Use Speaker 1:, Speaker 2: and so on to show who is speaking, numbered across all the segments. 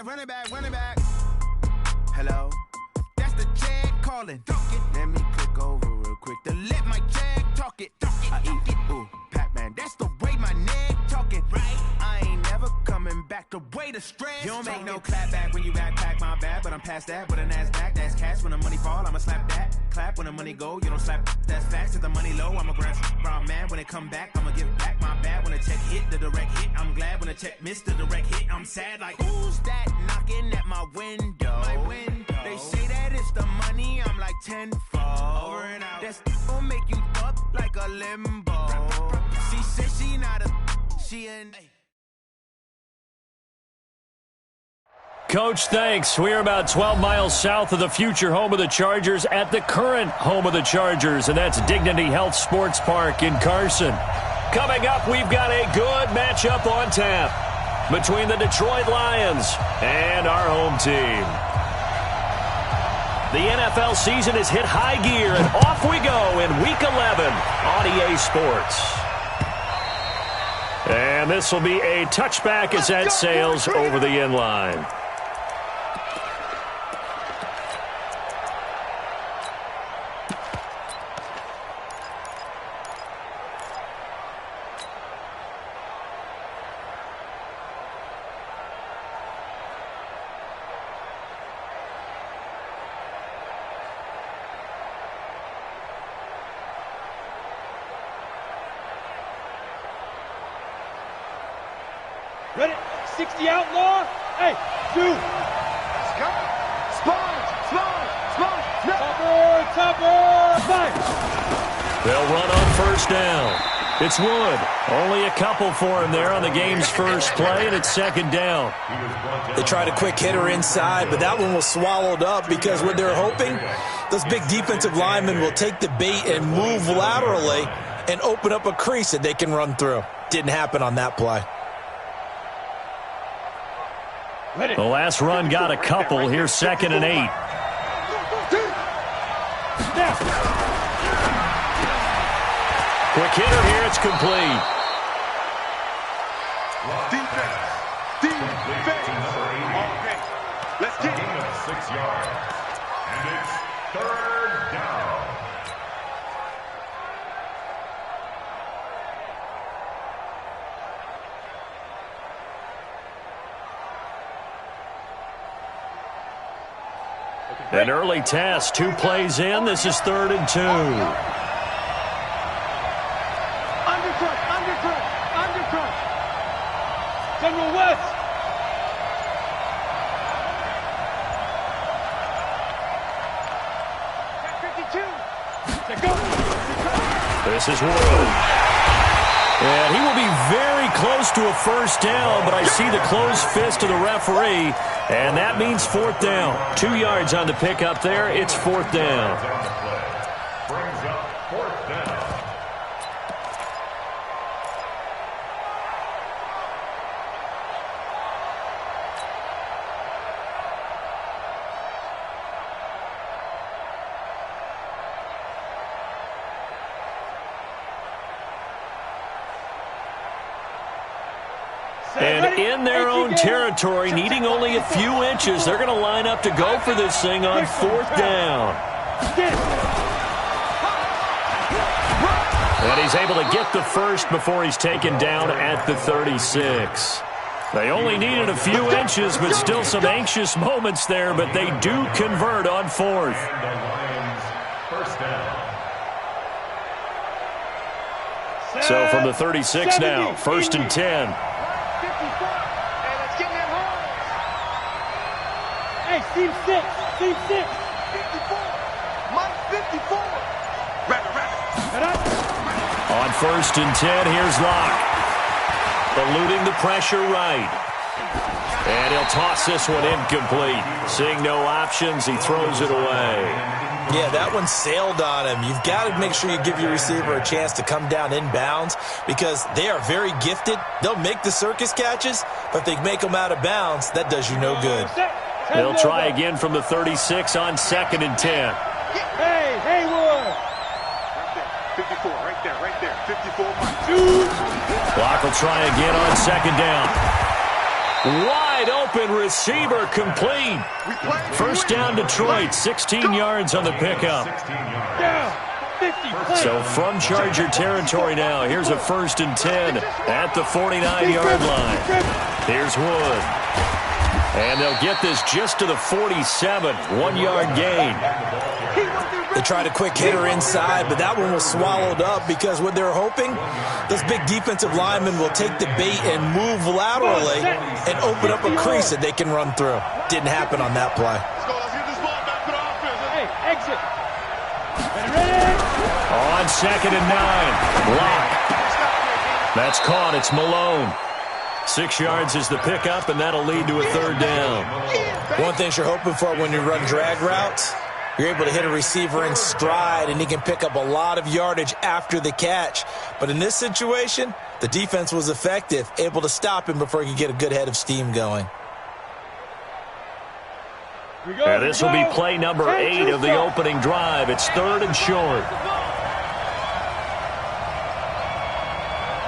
Speaker 1: Run it back. Hello? That's the check calling. Let me click over real quick to let my check talk it. I eat it, ooh, Pac-Man. That's the way my neck talking. Right? I ain't never coming back. The way the stress. You don't make no clap back when you backpack, my bad. But I'm past that with a NASDAQ. That's cash when the money fall. I'ma slap that. Clap when the money go. You don't slap. That's facts. If the money low, I'ma grab brown man. When it come back, I'ma give back my bad. When the check hit, the direct hit. I'm glad when the check missed the direct hit. I'm sad like, who's that knocking at my window? My window. They say that it's the money. I'm like tenfold. Over and out. That's gonna make you up like a limbo. She said she not a. She ain't.
Speaker 2: Coach, thanks. We're about 12 miles south of the future home of the Chargers at the current home of the Chargers, and that's Dignity Health Sports Park in Carson. Coming up, we've got a good matchup on tap between the Detroit Lions and our home team. The NFL season has hit high gear, and off we go in Week 11 on EA Sports. And this will be a touchback as that sails over the end line.
Speaker 3: Ready? 60 outlaw. Hey, dude. Let's go. Sponge. Topper. Fine.
Speaker 2: They'll run on first down. It's Wood. Only a couple for him there on the game's first play, and it's second down.
Speaker 4: They tried a quick hitter inside, but that one was swallowed up because what they're hoping, those big defensive linemen will take the bait and move laterally and open up a crease that they can run through. Didn't happen on that play.
Speaker 2: The last run got a couple. Here's 2nd and 8. Quick hitter here. It's complete.
Speaker 5: Defense. Okay. Let's get it. 6 yards. And it's 3rd down.
Speaker 2: An early test, 2 plays in. This is 3rd and 2.
Speaker 3: Undercut. General West.
Speaker 2: This is Wood. And he will be very close to a first down, but I see the closed fist of the referee, and that means 4th down. 2 yards on the pickup there. It's 4th down.
Speaker 5: Brings up 4th down.
Speaker 2: And in their own territory, needing only a few inches, they're going to line up to go for this thing on 4th down. And he's able to get the first before he's taken down at the 36. They only needed a few inches, but still some anxious moments there, but they do convert on 4th.
Speaker 5: And the Lions, 1st down.
Speaker 2: So from the 36 now, 1st and 10.
Speaker 3: Hey, Steve 6.
Speaker 1: 54. Mike 54. Rabbit.
Speaker 2: On 1st and 10, here's Locke. Eluding the pressure right. And he'll toss this one incomplete. Seeing no options, he throws it away.
Speaker 4: Yeah, that one sailed on him. You've got to make sure you give your receiver a chance to come down inbounds because they are very gifted. They'll make the circus catches, but if they make them out of bounds, that does you no good.
Speaker 2: They'll try again from the 36 on 2nd and 10.
Speaker 3: Hey, Haywood.
Speaker 5: 54, right there. 54.
Speaker 2: Locke will try again on 2nd down. Wide Wide open receiver complete. First down Detroit, 16 yards on the pickup. So from Charger territory now, here's a 1st and 10 at the 49-yard line. Here's Wood. And they'll get this just to the 47, 1-yard gain.
Speaker 4: They tried a quick hitter inside, but that one was swallowed up because what they're hoping, those big defensive linemen will take the bait and move laterally and open up a crease that they can run through. Didn't happen on that play.
Speaker 3: Hey, exit.
Speaker 2: On 2nd and 9, block. That's caught. It's Malone. 6 yards is the pickup, and that'll lead to a 3rd down.
Speaker 4: One thing you're hoping for when you run drag routes, you're able to hit a receiver in stride, and he can pick up a lot of yardage after the catch. But in this situation, the defense was effective, able to stop him before he could get a good head of steam going.
Speaker 2: And this will be play number 8 of the opening drive. It's 3rd and short.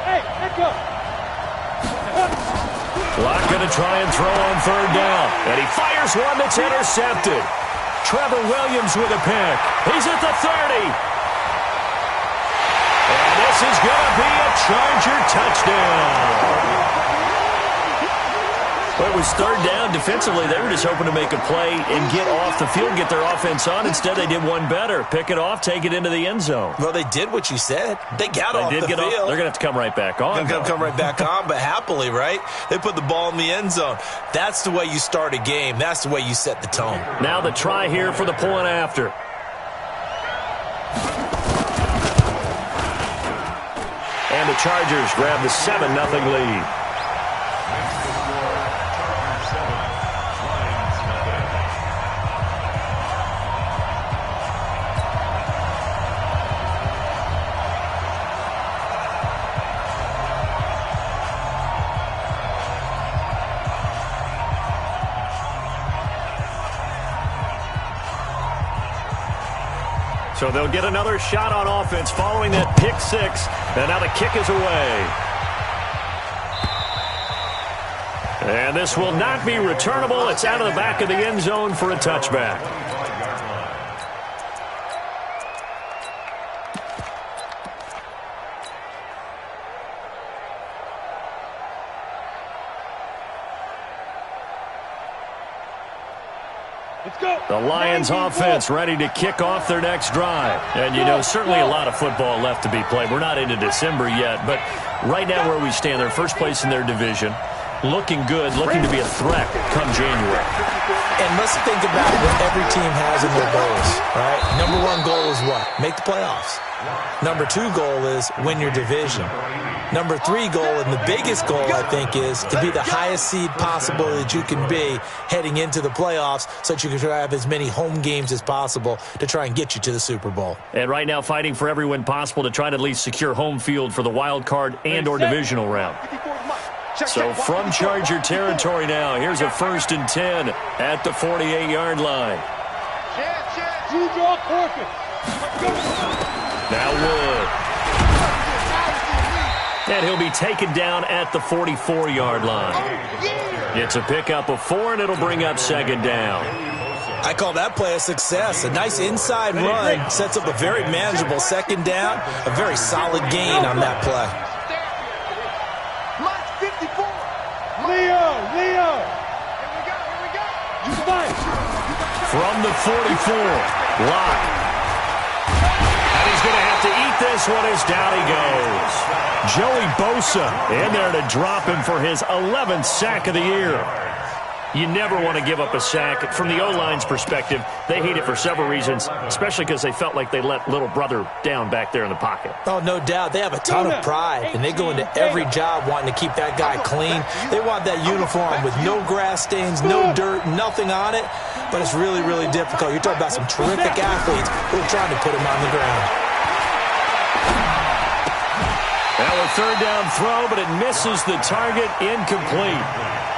Speaker 3: Hey, let go.
Speaker 2: Locke going to try and throw on 3rd down. And he fires one that's intercepted. Trevor Williams with a pick. He's at the 30. And this is going to be a Charger touchdown. Well, it was 3rd down. Defensively, they were just hoping to make a play and get off the field, get their offense on. Instead, they did one better. Pick it off, take it into the end zone.
Speaker 4: Well, they did what you said. They got off the field.
Speaker 2: They're going to have to come right back on.
Speaker 4: They're going to come right back on, but happily, right? They put the ball in the end zone. That's the way you start a game. That's the way you set the tone.
Speaker 2: Now the try here for the point after. And the Chargers grab the 7-0 lead. So they'll get another shot on offense following that pick 6. And now the kick is away. And this will not be returnable. It's out of the back of the end zone for a touchback. The Lions offense ready to kick off their next drive. And, you know, certainly a lot of football left to be played. We're not into December yet, but right now where we stand, they're first place in their division. Looking good, looking to be a threat come January.
Speaker 4: And let's think about what every team has in their goals, right? Number 1 goal is what? Make the playoffs. Number 2 goal is win your division. Number 3 goal, and the biggest goal, I think, is to be the highest seed possible that you can be heading into the playoffs so that you can try to have as many home games as possible to try and get you to the Super Bowl.
Speaker 2: And right now fighting for every win possible to try to at least secure home field for the wild card and or divisional round. So from Charger territory now, here's a 1st and 10 at the 48-yard line.
Speaker 3: You draw forfeit.
Speaker 2: Now Wood. And he'll be taken down at the 44-yard line. It's a pickup of 4, and it'll bring up 2nd down.
Speaker 4: I call that play a success. A nice inside run sets up a very manageable 2nd down. A very solid gain on that play.
Speaker 3: Leo. You fight.
Speaker 2: From the 44, Locke. And he's going to have to eat this one as down he goes. Joey Bosa in there to drop him for his 11th sack of the year. You never want to give up a sack. From the O-line's perspective, they hate it for several reasons, especially because they felt like they let little brother down back there in the pocket.
Speaker 4: Oh, no doubt. They have a ton of pride, and they go into every job wanting to keep that guy clean. They want that uniform with no grass stains, no dirt, nothing on it, but it's really, really difficult. You're talking about some terrific athletes who are trying to put him on the ground.
Speaker 2: Now a 3rd down throw, but it misses the target, incomplete.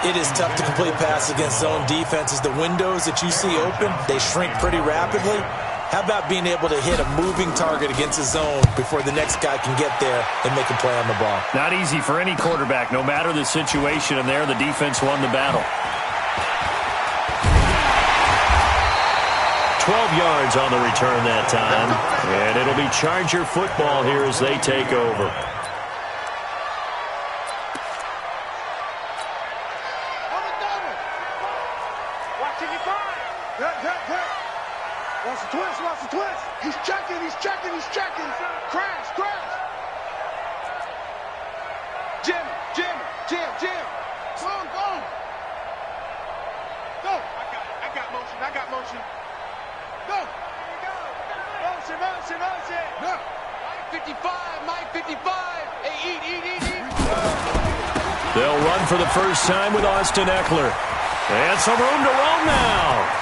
Speaker 4: It is tough to complete passes against zone defenses. The windows that you see open, they shrink pretty rapidly. How about being able to hit a moving target against his zone before the next guy can get there and make a play on the ball?
Speaker 2: Not easy for any quarterback, no matter the situation, and there the defense won the battle. 12 yards on the return that time, and it'll be Charger football here as they take over.
Speaker 3: Watch the twist. He's checking. Crash. Jim. Go. Go. I got motion. Go. Motion. No. Mike 55. Hey, eat.
Speaker 2: They'll run for the first time with Austin Eckler. And some room to roam now.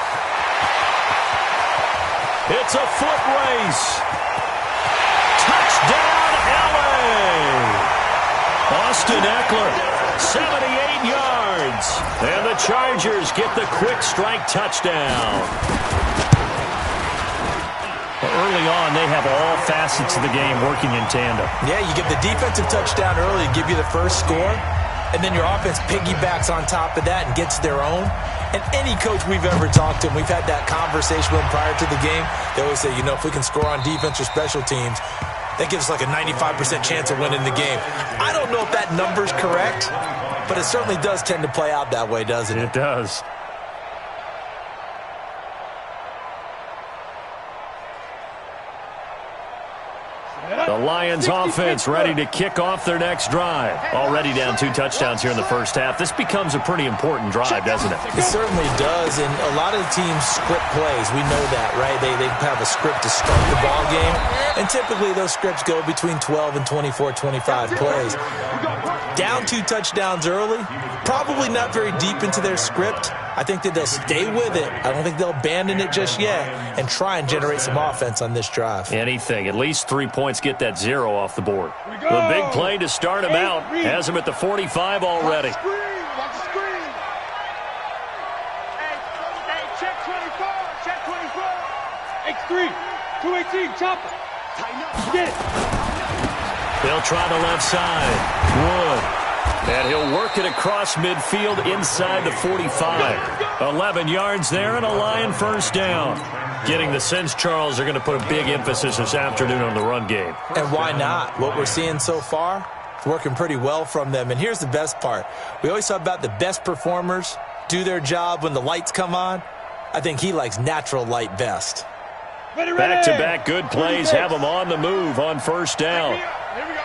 Speaker 2: It's a foot race. Touchdown, LA. Austin Eckler, 78 yards. And the Chargers get the quick strike touchdown. Early on, they have all facets of the game working in tandem.
Speaker 4: Yeah, you get the defensive touchdown early to give you the first score, and then your offense piggybacks on top of that and gets their own. And any coach we've ever talked to, and we've had that conversation with them prior to the game, they always say, if we can score on defense or special teams, that gives us like a 95% chance of winning the game. I don't know if that number's correct, but it certainly does tend to play out that way, doesn't it?
Speaker 2: It does. The Lions offense ready to kick off their next drive. Already down 2 touchdowns here in the first half. This becomes a pretty important drive, doesn't it?
Speaker 4: It certainly does, and a lot of the teams script plays. We know that, right? They have a script to start the ball game, and typically those scripts go between 12 and 24, 25 plays. Down 2 touchdowns early, probably not very deep into their script. I think that they'll stay with it. I don't think they'll abandon it just yet and try and generate some offense on this drive.
Speaker 2: Anything. At least 3 points get that 0 off the board. The big play to start him out has him at the 45 already.
Speaker 3: Watch the screen. Hey, check 24. X3. 218. Chopper. Tighten up. Get it.
Speaker 2: They'll try the left side. Wood. And he'll work it across midfield inside the 45. 11 yards there and a Lion first down. Getting the sense, Charles, are going to put a big emphasis this afternoon on the run game.
Speaker 4: And why not? What we're seeing so far is working pretty well from them. And here's the best part. We always talk about the best performers do their job when the lights come on. I think he likes natural light best.
Speaker 2: Back-to-back good plays have him on the move on first down.
Speaker 3: Here we go.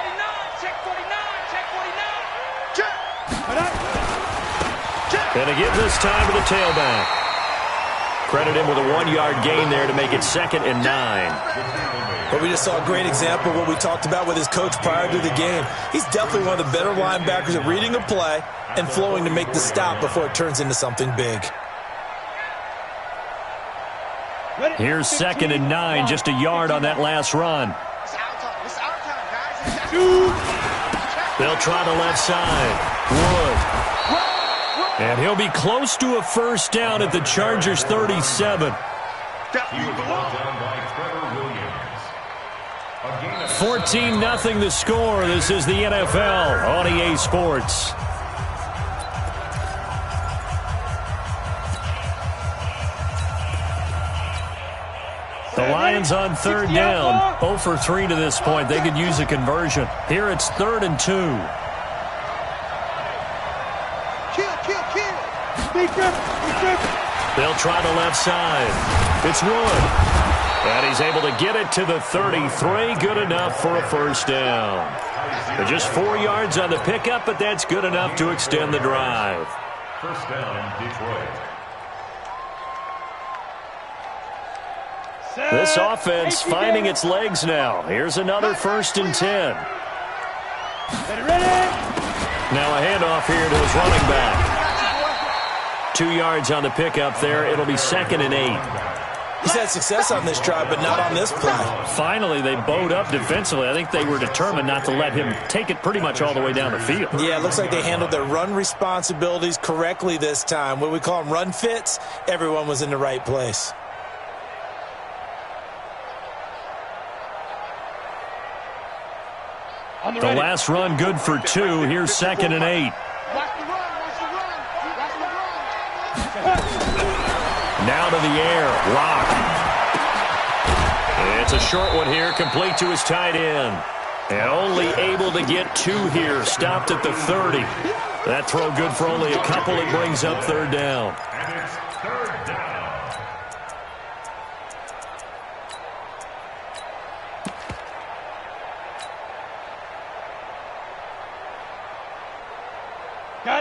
Speaker 3: 49. Check 49.
Speaker 2: And to give this time to the tailback. Credit him with a 1-yard gain there to make it 2nd and 9.
Speaker 4: But we just saw a great example of what we talked about with his coach prior to the game. He's definitely one of the better linebackers at reading a play and flowing to make the stop before it turns into something big.
Speaker 2: Here's 2nd and 9, just a yard on that last run.
Speaker 3: It's our time, guys.
Speaker 2: They'll try the left side. Wood. And he'll be close to a first down at the Chargers' 37. 14-0 the score. This is the NFL on EA Sports. The Lions on 3rd down. 0 for 3 to this point. They could use a conversion. Here it's 3rd and 2. They'll try the left side. It's Wood. And he's able to get it to the 33. Good enough for a first down. They're just 4 yards on the pickup, but that's good enough to extend the drive.
Speaker 5: First down, Detroit.
Speaker 2: This offense finding its legs now. Here's another 1st and 10. Now a handoff here to his running back. 2 yards on the pickup there. It'll be 2nd and 8.
Speaker 4: He's had success on this drive, but not on this play.
Speaker 2: Finally, they bowed up defensively. I think they were determined not to let him take it pretty much all the way down the field.
Speaker 4: Yeah, it looks like they handled their run responsibilities correctly this time. What we call them run fits, everyone was in the right place.
Speaker 2: The last run good for 2. Here's 2nd and 8. Now to the air. Lock. It's a short one here, complete to his tight end. And only able to get 2 here, stopped at the 30. That throw good for only a couple. It brings up 3rd down.
Speaker 5: And it's 3rd down.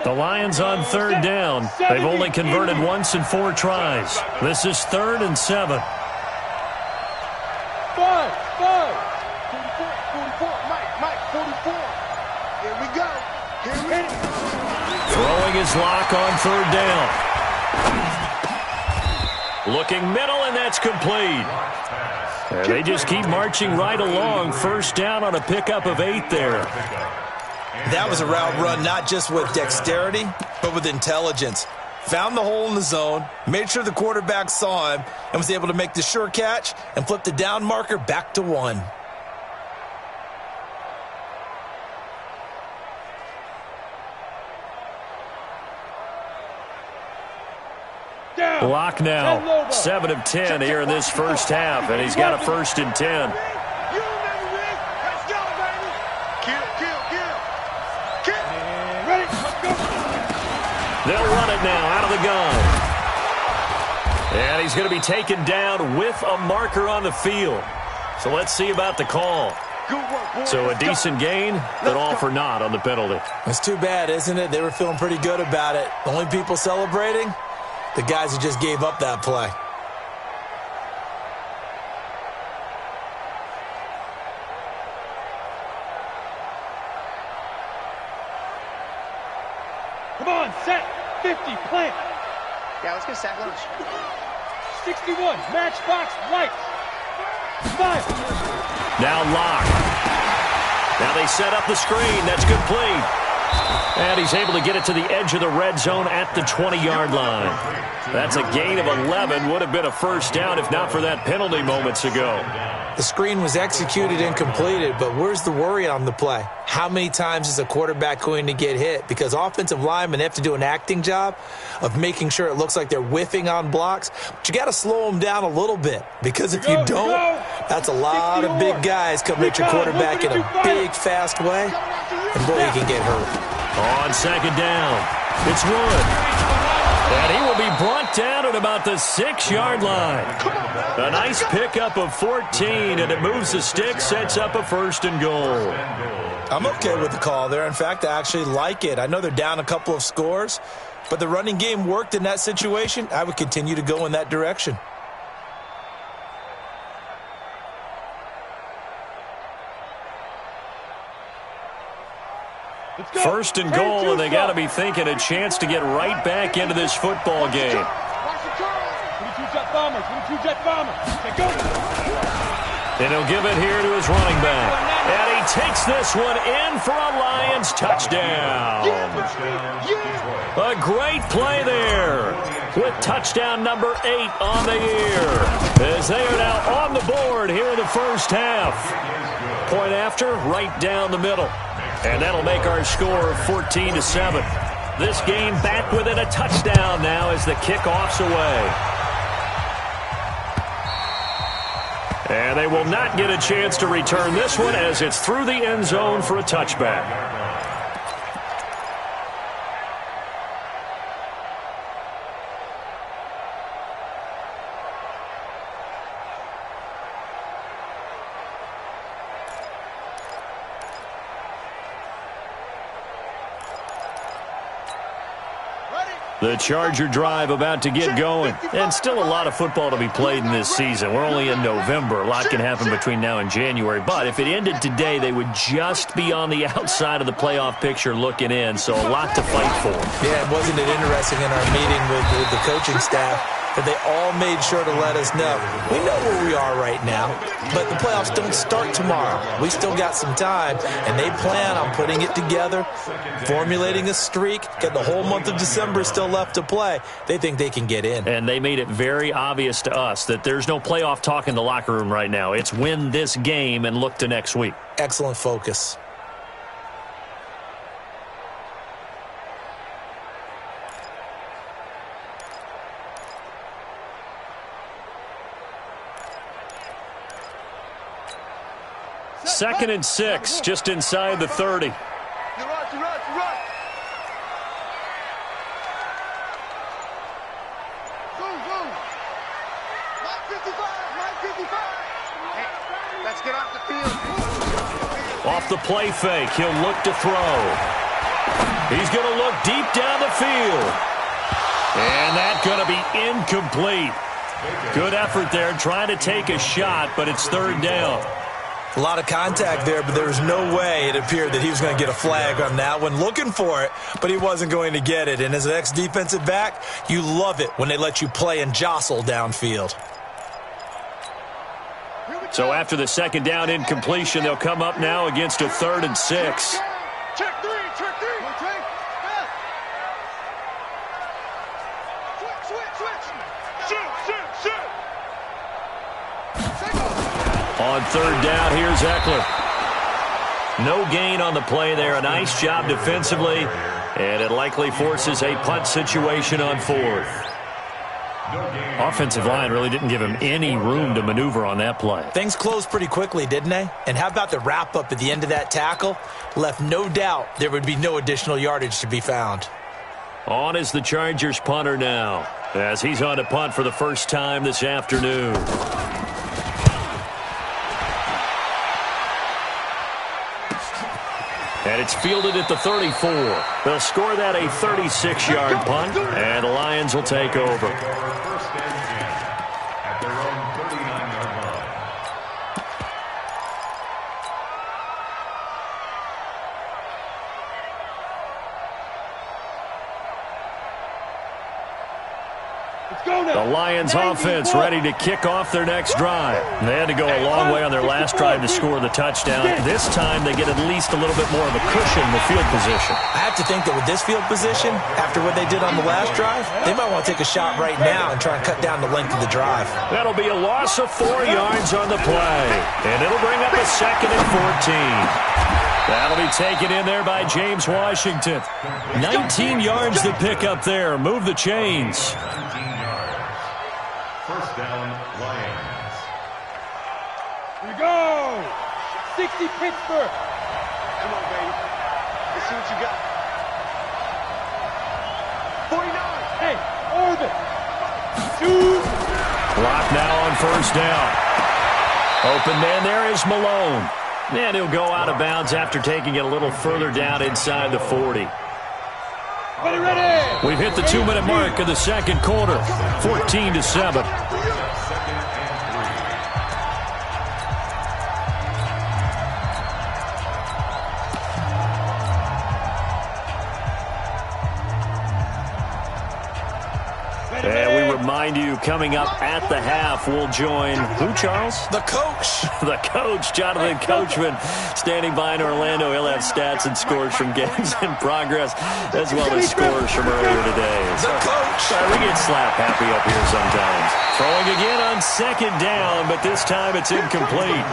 Speaker 2: The Lions on 3rd down. They've only converted once in 4 tries. This is 3rd and 7.
Speaker 3: 44, Mike, 44. Here we go.
Speaker 2: Throwing his lock on 3rd down. Looking middle, and that's complete. And they just keep marching right along. 1st down on a pickup of 8 there.
Speaker 4: That was a route run not just with dexterity, but with intelligence. Found the hole in the zone, made sure the quarterback saw him, and was able to make the sure catch and flip the down marker back to 1.
Speaker 2: Lock now, 7 of 10 here in this first half, and he's got a 1st and 10. They'll run it now out of the gun. And he's going to be taken down with a marker on the field. So let's see about the call. So a decent gain, but all for naught on the penalty.
Speaker 4: It's too bad, isn't it? They were feeling pretty good about it. The only people celebrating, the guys who just gave up that play.
Speaker 3: Come on, set. 50, plant.
Speaker 6: Yeah, let's get sack lunch.
Speaker 3: 61, matchbox, lights. 5.
Speaker 2: Now lock. Now they set up the screen. That's complete. And he's able to get it to the edge of the red zone at the 20-yard line. That's a gain of 11. Would have been a 1st down if not for that penalty moments ago.
Speaker 4: The screen was executed and completed, but where's the worry on the play? How many times is a quarterback going to get hit? Because offensive linemen have to do an acting job of making sure it looks like they're whiffing on blocks. But you got to slow them down a little bit, because if you don't, that's a lot of big guys coming at your quarterback in a big, fast way. And boy, you can get hurt.
Speaker 2: On 2nd down, it's Wood. And he will be brought down at about the 6-yard line. A nice pickup of 14, and it moves the stick, sets up a 1st and goal.
Speaker 4: I'm okay with the call there. In fact, I actually like it. I know they're down a couple of scores, but the running game worked in that situation. I would continue to go in that direction.
Speaker 2: First and goal, and they got to be thinking a chance to get right back into this football game. And he'll give it here to his running back. And he takes this one in for a Lions touchdown. A great play there with touchdown number 8 on the year, as they are now on the board here in the first half. Point after, right down the middle. And that'll make our score 14-7. This game back within a touchdown now as the kickoff's away. And they will not get a chance to return this one as it's through the end zone for a touchback. The Charger drive about to get going. And still a lot of football to be played in this season. We're only in November. A lot can happen between now and January. But if it ended today, they would just be on the outside of the playoff picture looking in. So a lot to fight for.
Speaker 4: Yeah, wasn't it interesting in our meeting with the coaching staff that they all made sure to let us know. We know where we are right now, but the playoffs don't start tomorrow. We still got some time, and they plan on putting it together, formulating a streak, get the whole month of December still left to play. They think they can get in.
Speaker 2: And they made it very obvious to us that there's no playoff talk in the locker room right now. It's win this game and look to next week.
Speaker 4: Excellent focus.
Speaker 2: 2nd and 6, just inside the 30.
Speaker 3: You run. Zoom. Mike 55.
Speaker 6: Hey, let's get off the field.
Speaker 2: Off the play fake, he'll look to throw. He's going to look deep down the field. And that's going to be incomplete. Good effort there, trying to take a shot, but it's 3rd down.
Speaker 4: A lot of contact there, but there was no way it appeared that he was going to get a flag on that one. Looking for it, but he wasn't going to get it. And as an ex-defensive back, you love it when they let you play and jostle downfield.
Speaker 2: So after the 2nd down incompletion, they'll come up now against a 3rd and 6.
Speaker 3: Check three. Shoot.
Speaker 2: On 3rd down, here's Eckler. No gain on the play there. A nice job defensively, and it likely forces a punt situation on 4th. Offensive line really didn't give him any room to maneuver on that play.
Speaker 4: Things closed pretty quickly, didn't they? And how about the wrap-up at the end of that tackle? Left no doubt there would be no additional yardage to be found.
Speaker 2: On is the Chargers punter now, as he's on to punt for the first time this afternoon. And it's fielded at the 34. They'll score that a 36-yard punt, and the Lions will take over.
Speaker 5: First and 10 at their own 39-yard line.
Speaker 2: The Lions offense ready to kick off their next drive. They had to go a long way on their last drive to score the touchdown. This time they get at least a little bit more of a cushion in the field position.
Speaker 4: I have to think that with this field position, after what they did on the last drive, they might want to take a shot right now and try and cut down the length of the drive.
Speaker 2: That'll be a loss of 4 yards on the play. And it'll bring up a 2nd and 14. That'll be taken in there by James Washington. 19 yards to pick up there. Move the chains.
Speaker 5: 19 yards. First down, Lions.
Speaker 3: Here we go. 60 Pittsburgh. Come on, baby. Let's see what you got. 49. Hey, Orbit. Shoot.
Speaker 2: Clock now on first down. Open man there is Malone. And he'll go out of bounds after taking it a little further down inside the 40.
Speaker 3: Ready.
Speaker 2: We've hit the 2-minute mark of the second quarter. 14-7.
Speaker 5: Second and 3.
Speaker 2: And we remind you, coming up at the half, we'll join who, Charles?
Speaker 4: The coach.
Speaker 2: The coach, Jonathan Coachman, standing by in Orlando. He'll have stats and scores from games in progress, as well as scores from earlier today.
Speaker 4: The coach.
Speaker 2: We get slap happy up here sometimes. Throwing again on 2nd down, but this time it's incomplete.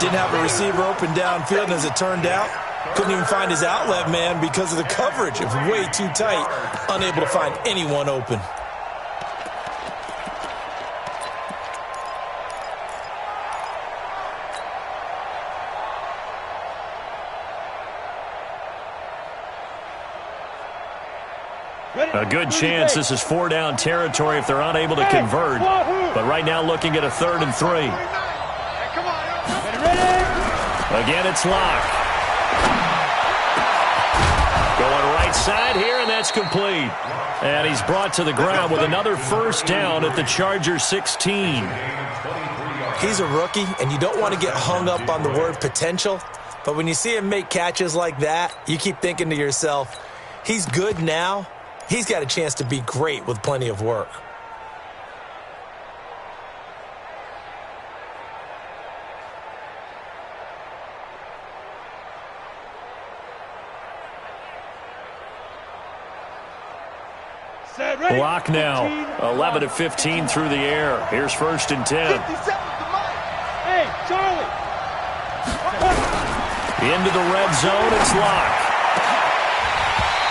Speaker 4: Didn't have a receiver open downfield, and as it turned out, couldn't even find his outlet man because of the coverage. It was way too tight, unable to find anyone open.
Speaker 2: A good chance this is 4-down territory if they're unable to convert. But right now looking at a 3rd and 3. Again, it's Locke. Going right side here, and that's complete. And he's brought to the ground with another first down at the Chargers 16.
Speaker 4: He's a rookie, and you don't want to get hung up on the word potential. But when you see him make catches like that, you keep thinking to yourself, he's good now. He's got a chance to be great with plenty of work.
Speaker 2: Block now, 11 of 15 through the air. Here's 1st and 10.
Speaker 3: Hey, Charlie.
Speaker 2: Into the red zone, it's Locke.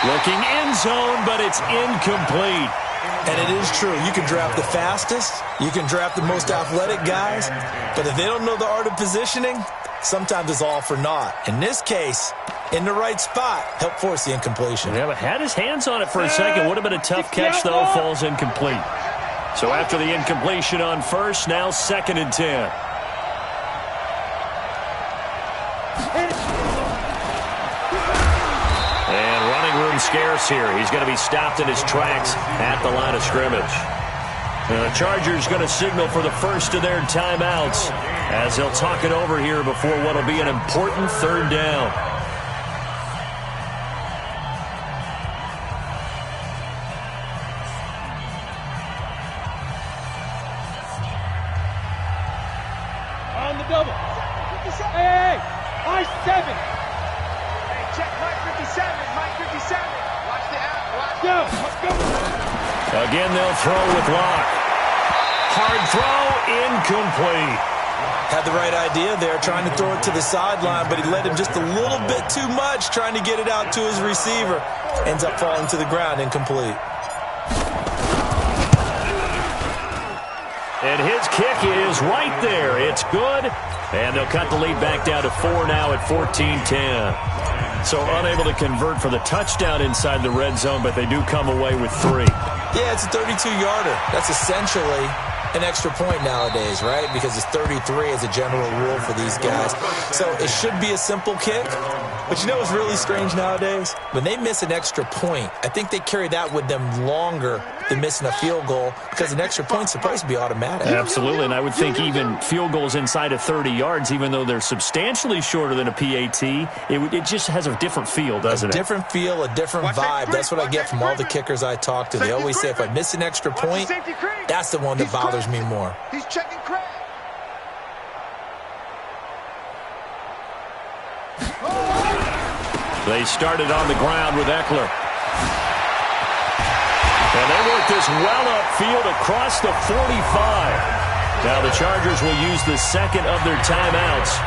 Speaker 2: Looking end zone, but it's incomplete.
Speaker 4: And it is true. You can draft the fastest. You can draft the most athletic guys. But if they don't know the art of positioning, sometimes it's all for naught. In this case, in the right spot, helped force the incompletion.
Speaker 2: Yeah, but had his hands on it for a second. Would have been a tough catch, though. Falls incomplete. So after the incompletion on first, now 2nd and 10. And running room scarce here. He's going to be stopped in his tracks at the line of scrimmage. The Chargers going to signal for the first of their timeouts as they'll talk it over here before what will be an important 3rd down.
Speaker 3: On the double. Hey, Mike 7.
Speaker 6: Hey, check Mike 57. Mike 57. Watch the app. Watch
Speaker 3: Go. Let's go.
Speaker 2: Again, they'll throw with Locke. Hard throw, incomplete.
Speaker 4: Had the right idea there, trying to throw it to the sideline, but he led him just a little bit too much, trying to get it out to his receiver. Ends up falling to the ground, incomplete.
Speaker 2: And his kick is right there. It's good. And they'll cut the lead back down to 4 now at 14-10. So unable to convert for the touchdown inside the red zone, but they do come away with 3.
Speaker 4: Yeah, it's a 32-yarder. That's essentially an extra point nowadays, right? Because it's 33 as a general rule for these guys. So it should be a simple kick. But you know what's really strange nowadays? When they miss an extra point, I think they carry that with them longer than missing a field goal because an extra point's supposed to be automatic.
Speaker 2: Absolutely, and I would think even field goals inside of 30 yards, even though they're substantially shorter than a PAT, it just has a different feel, doesn't it?
Speaker 4: A different feel, a different vibe. That's what I get from all the kickers I talk to. They always say if I miss an extra point, that's the one that bothers me more.
Speaker 6: He's checking Craig.
Speaker 2: They started on the ground with Eckler. And they work this well upfield across the 45. Now the Chargers will use the 2nd of their timeouts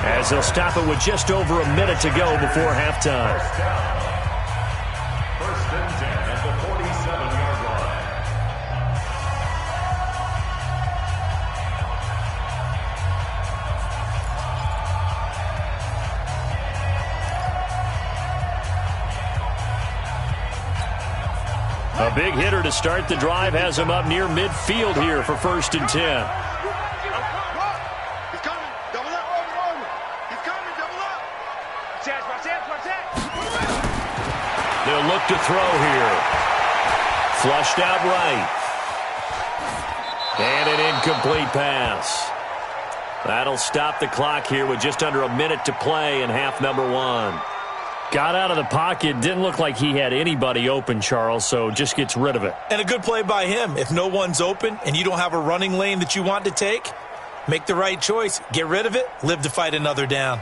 Speaker 2: as they'll stop it with just over a minute to go before halftime.
Speaker 5: 1st and 10 at the 47-yard line.
Speaker 2: A big hitter to start the drive has him up near midfield here for 1st and 10.
Speaker 6: He's coming. Double up. Over. He's coming. Double up. Watch that.
Speaker 2: They'll look to throw here. Flushed out right. And an incomplete pass. That'll stop the clock here with just under a minute to play in half number 1. Got out of the pocket. Didn't look like he had anybody open, Charles, so just gets rid of it.
Speaker 4: And a good play by him. If no one's open and you don't have a running lane that you want to take, make the right choice. Get rid of it. Live to fight another down.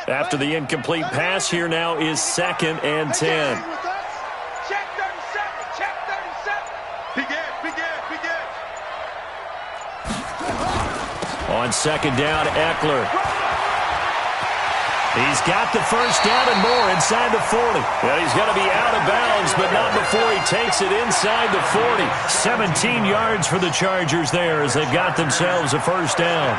Speaker 2: After the incomplete pass, here now is 2nd and 10.
Speaker 6: Check 37. Check 37. Big edge.
Speaker 2: On 2nd down, Eckler. He's got the 1st down and more inside the 40. Well, he's going to be out of bounds, but not before he takes it inside the 40. 17 yards for the Chargers there as they've got themselves a 1st down.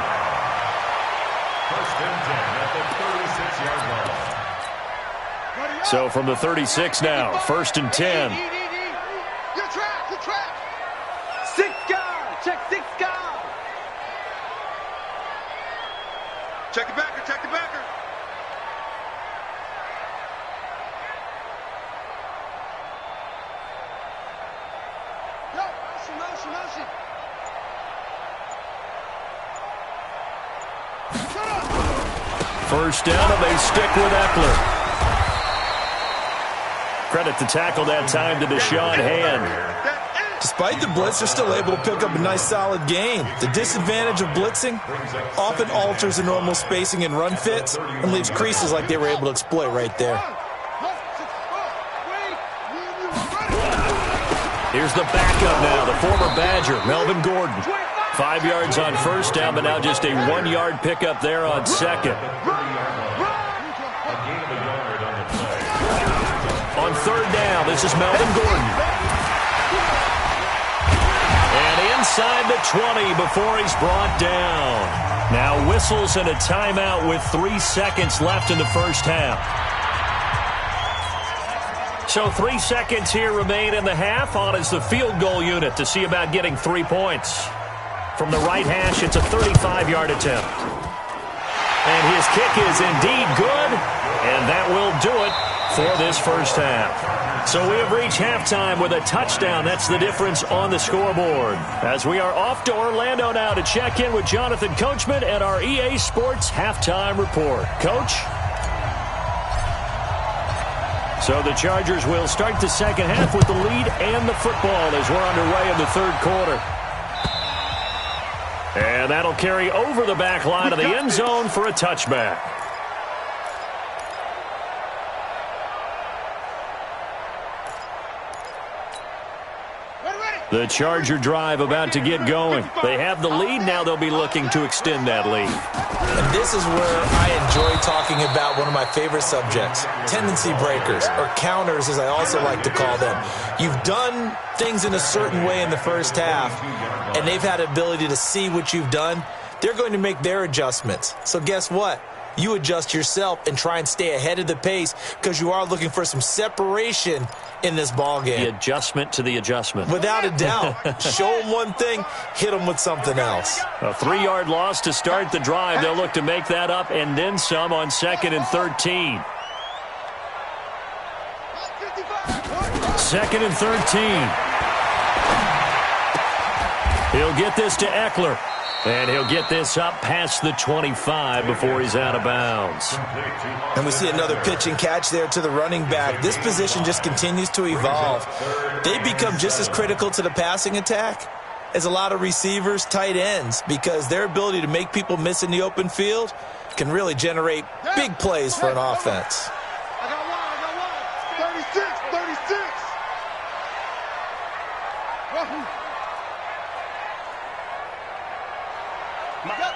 Speaker 5: 1st and 10 at the 36-yard line.
Speaker 2: So from the 36 now, 1st and 10.
Speaker 6: Your trap. 6 guard. Check 6 guard. Check the backer. Motion.
Speaker 2: 1st down, and they stick with Eckler. Credit the tackle that time to Deshaun Hand.
Speaker 4: Despite the blitz, they're still able to pick up a nice solid gain. The disadvantage of blitzing often alters the normal spacing and run fits and leaves creases like they were able to exploit right there.
Speaker 2: Here's the backup now, the former Badger, Melvin Gordon. 5 yards on first down, but now just a 1-yard pickup there on second. On third down, this is Melvin Gordon. And inside the 20 before he's brought down. Now whistles and a timeout with 3 seconds left in the first half. So 3 seconds here remain in the half. On is the field goal unit to see about getting 3 points. From the right hash, it's a 35-yard attempt. And his kick is indeed good, and that will do it for this first half. So we have reached halftime with a touchdown. That's the difference on the scoreboard. As we are off to Orlando now to check in with Jonathan Coachman and our EA Sports halftime report. Coach? So the Chargers will start the second half with the lead and the football as we're underway in the third quarter. And that'll carry over the back line of the end zone for a touchback. The Charger drive about to get going. They have the lead. Now they'll be looking to extend that lead.
Speaker 4: And this is where I enjoy talking about one of my favorite subjects, tendency breakers, or counters as I also like to call them. You've done things in a certain way in the first half, and they've had the ability to see what you've done. They're going to make their adjustments. So guess what? You adjust yourself and try and stay ahead of the pace because you are looking for some separation in this ball game.
Speaker 2: The adjustment to the adjustment.
Speaker 4: Without a doubt. Show them one thing, hit them with something else.
Speaker 2: A 3-yard loss to start the drive. They'll look to make that up and then some on 2nd and 13. 2nd and 13. He'll get this to Eckler. And he'll get this up past the 25 before he's out of bounds.
Speaker 4: And we see another pitch and catch there to the running back. This position just continues to evolve. They become just as critical to the passing attack as a lot of receivers, tight ends, because their ability to make people miss in the open field can really generate big plays for an offense.
Speaker 6: I got one. 36.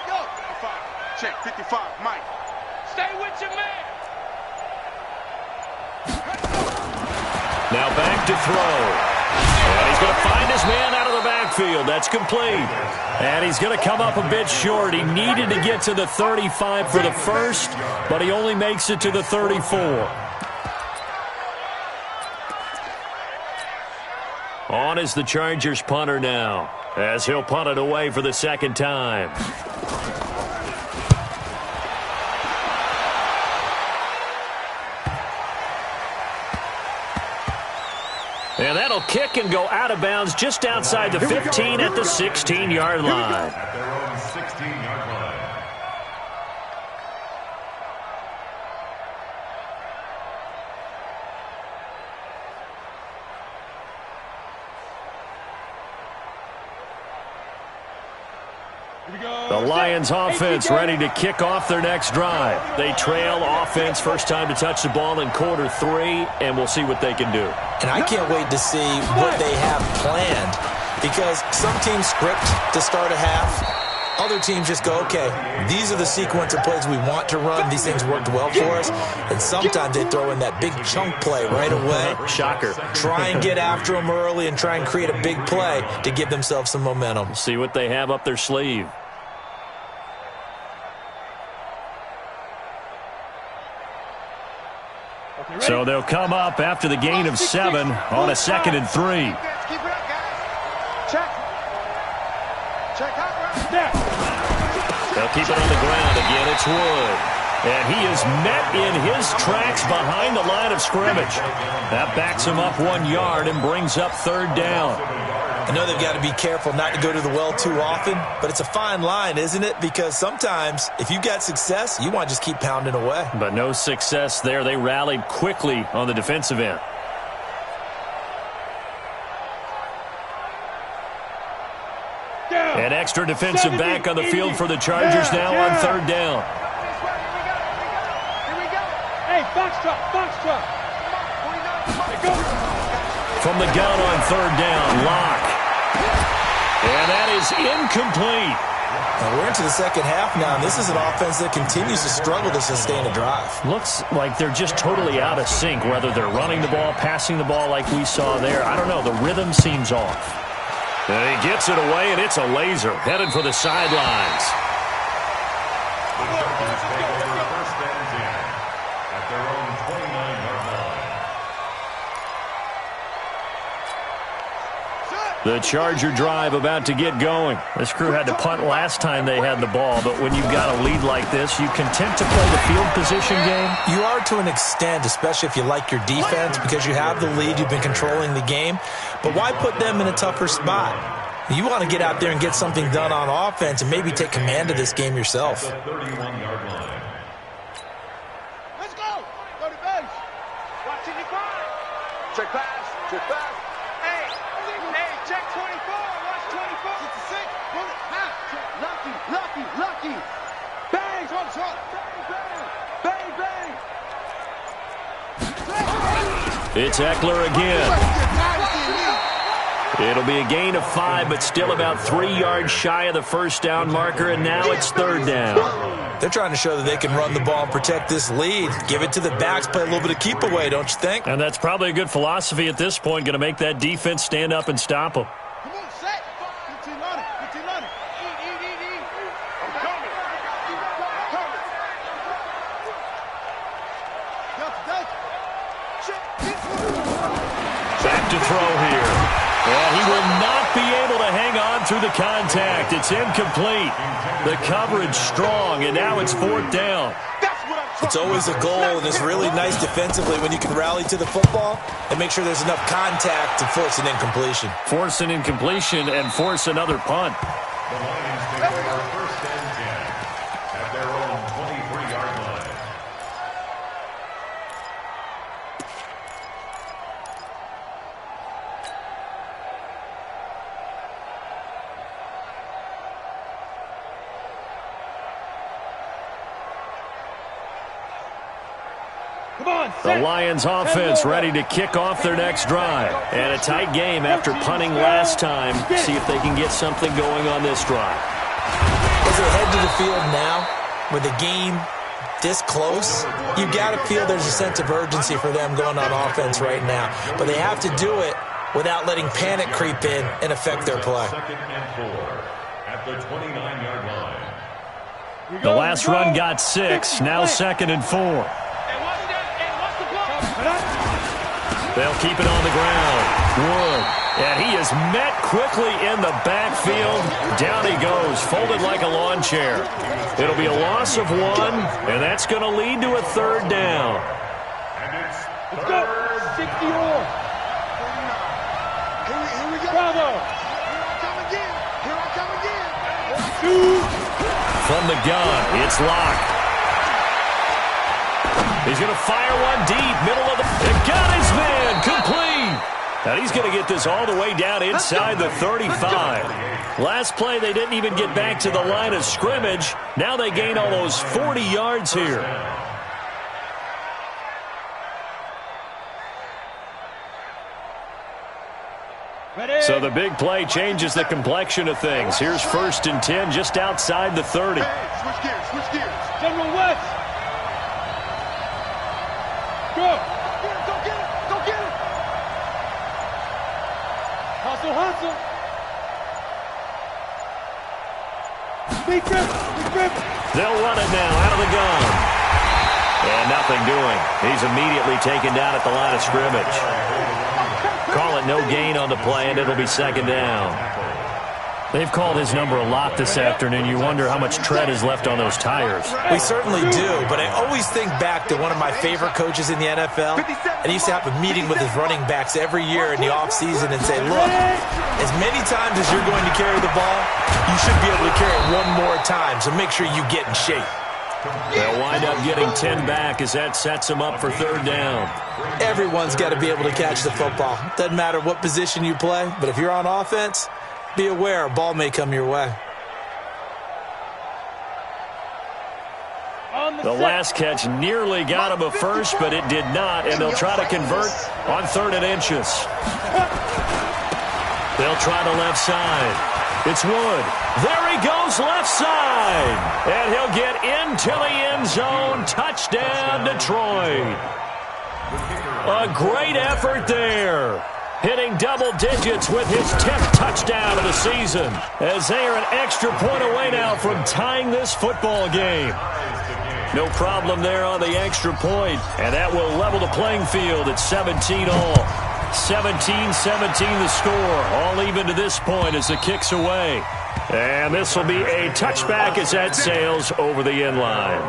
Speaker 6: Go. 55. Check. 55. Mike. Stay with your man.
Speaker 2: Now back to throw. And he's going to find his man out of the backfield. That's complete. And he's going to come up a bit short. He needed to get to the 35 for the first, but he only makes it to the 34. On is the Chargers punter now, as he'll punt it away for the second time. And that'll kick and go out of bounds just outside the 15 at the 16-yard line.
Speaker 5: At their own 16-yard line.
Speaker 2: The Lions offense ready to kick off their next drive. They trail offense, first time to touch the ball in quarter 3, and we'll see what they can do.
Speaker 4: And I can't wait to see what they have planned, because some teams script to start a half. Other teams just go, okay, these are the sequence of plays we want to run. These things worked well for us. And sometimes they throw in that big chunk play right away.
Speaker 2: Shocker.
Speaker 4: Try and get after them early and try and create a big play to give themselves some momentum.
Speaker 2: See what they have up their sleeve. So they'll come up after the gain of 7 on a 2nd and 3.
Speaker 6: Keep it up, guys. Check out right.
Speaker 2: They'll keep it on the ground again. It's Wood. And he is met in his tracks behind the line of scrimmage. That backs him up 1 yard and brings up 3rd down.
Speaker 4: I know they've got to be careful not to go to the well too often, but it's a fine line, isn't it? Because sometimes if you've got success, you want to just keep pounding away.
Speaker 2: But no success there. They rallied quickly on the defensive end. An extra defensive back on the field for the Chargers now on 3rd down.
Speaker 3: Hey, box truck.
Speaker 2: From the gun on third down, Locke. And that is incomplete.
Speaker 4: Now we're into the second half now, and this is an offense that continues to struggle to sustain a drive.
Speaker 2: Looks like they're just totally out of sync, whether they're running the ball, passing the ball like we saw there. I don't know. The rhythm seems off. And he gets it away, and it's a laser headed for the sidelines.
Speaker 5: The Chargers take over first and 10 at their own 29-yard line.
Speaker 2: The Charger drive about to get going. This crew had to punt last time they had the ball, but when you've got a lead like this, you content to play the field position game?
Speaker 4: You are to an extent, especially if you like your defense, because you have the lead, you've been controlling the game. But why put them in a tougher spot? You want to get out there and get something done on offense and maybe take command of this game yourself.
Speaker 5: The 31-yard line.
Speaker 6: Let's go. Go to base. Watching your grind. Check pass. Check pass. Hey, check 24. Watch 24. 66. Pull it. Half. Lucky. Bang. Shot. Bang.
Speaker 2: It's Eckler again. It'll be a gain of 5, but still about 3 yards shy of the first down marker, and now it's third down.
Speaker 4: They're trying to show that they can run the ball and protect this lead. Give it to the backs, play a little bit of keep away, don't you think?
Speaker 2: And that's probably a good philosophy at this point, going to make that defense stand up and stop them.
Speaker 6: Come on, set. 15 on it. Eat. I'm coming.
Speaker 2: Back to throw here. And he will not be able to hang on through the contact. It's incomplete. The coverage strong, and now it's fourth down.
Speaker 4: It's always a goal, and it's really nice defensively when you can rally to the football and make sure there's enough contact to force an incompletion.
Speaker 2: Force an incompletion and force another punt.
Speaker 5: The Lions take over first and 10 at their own 23-yard line.
Speaker 2: The Lions offense ready to kick off their next drive. And a tight game after punting last time. See if they can get something going on this drive.
Speaker 4: As they head to the field now, with the game this close, you've got to feel there's a sense of urgency for them going on offense right now. But they have to do it without letting panic creep in and affect their play.
Speaker 5: Second and 4 at the 29-yard line.
Speaker 2: The last run got 6. Now second and 4. They'll keep it on the ground. Wood. And he is met quickly in the backfield. Down he goes, folded like a lawn chair. It'll be a loss of 1, and that's going to lead to a third down.
Speaker 5: And it's
Speaker 3: Let's go. 60 on.
Speaker 6: Here we go.
Speaker 3: Bravo.
Speaker 6: Here I come again.
Speaker 3: Shoot.
Speaker 2: From the gun, it's Locke. He's going to fire one deep, middle of the... It got his man, complete! And he's going to get this all the way down inside the 35. Last play, they didn't even get back to the line of scrimmage. Now they gain almost 40 yards here. So the big play changes the complexion of things. Here's first and 10 just outside the 30.
Speaker 6: Switch gears.
Speaker 3: General West. Go.
Speaker 6: Go get it.
Speaker 3: Hustle. Big grip.
Speaker 2: They'll run it now out of the gun. And nothing doing. He's immediately taken down at the line of scrimmage. Call it no gain on the play, and it'll be second down. They've called his number a lot this afternoon. You wonder how much tread is left on those tires.
Speaker 4: We certainly do, but I always think back to one of my favorite coaches in the NFL. And he used to have a meeting with his running backs every year in the offseason and say, look, as many times as you're going to carry the ball, you should be able to carry it one more time, so make sure you get in shape.
Speaker 2: They'll wind up getting 10 back as that sets them up for third down.
Speaker 4: Everyone's got to be able to catch the football. Doesn't matter what position you play, but if you're on offense, be aware a ball may come your way.
Speaker 3: On the
Speaker 2: The last catch nearly got him a first, but it did not, and they'll try to convert on 3rd and inches. They'll try the left side. It's Wood. There he goes, left side. And he'll get into the end zone. Touchdown, Detroit. A great effort there. Hitting double digits with his 10th touchdown of the season. As they are an extra point away now from tying this football game. No problem there on the extra point. And that will level the playing field at 17 all. 17-17 the score. All even to this point as the kick's away. And this will be a touchback as that sails over the end line.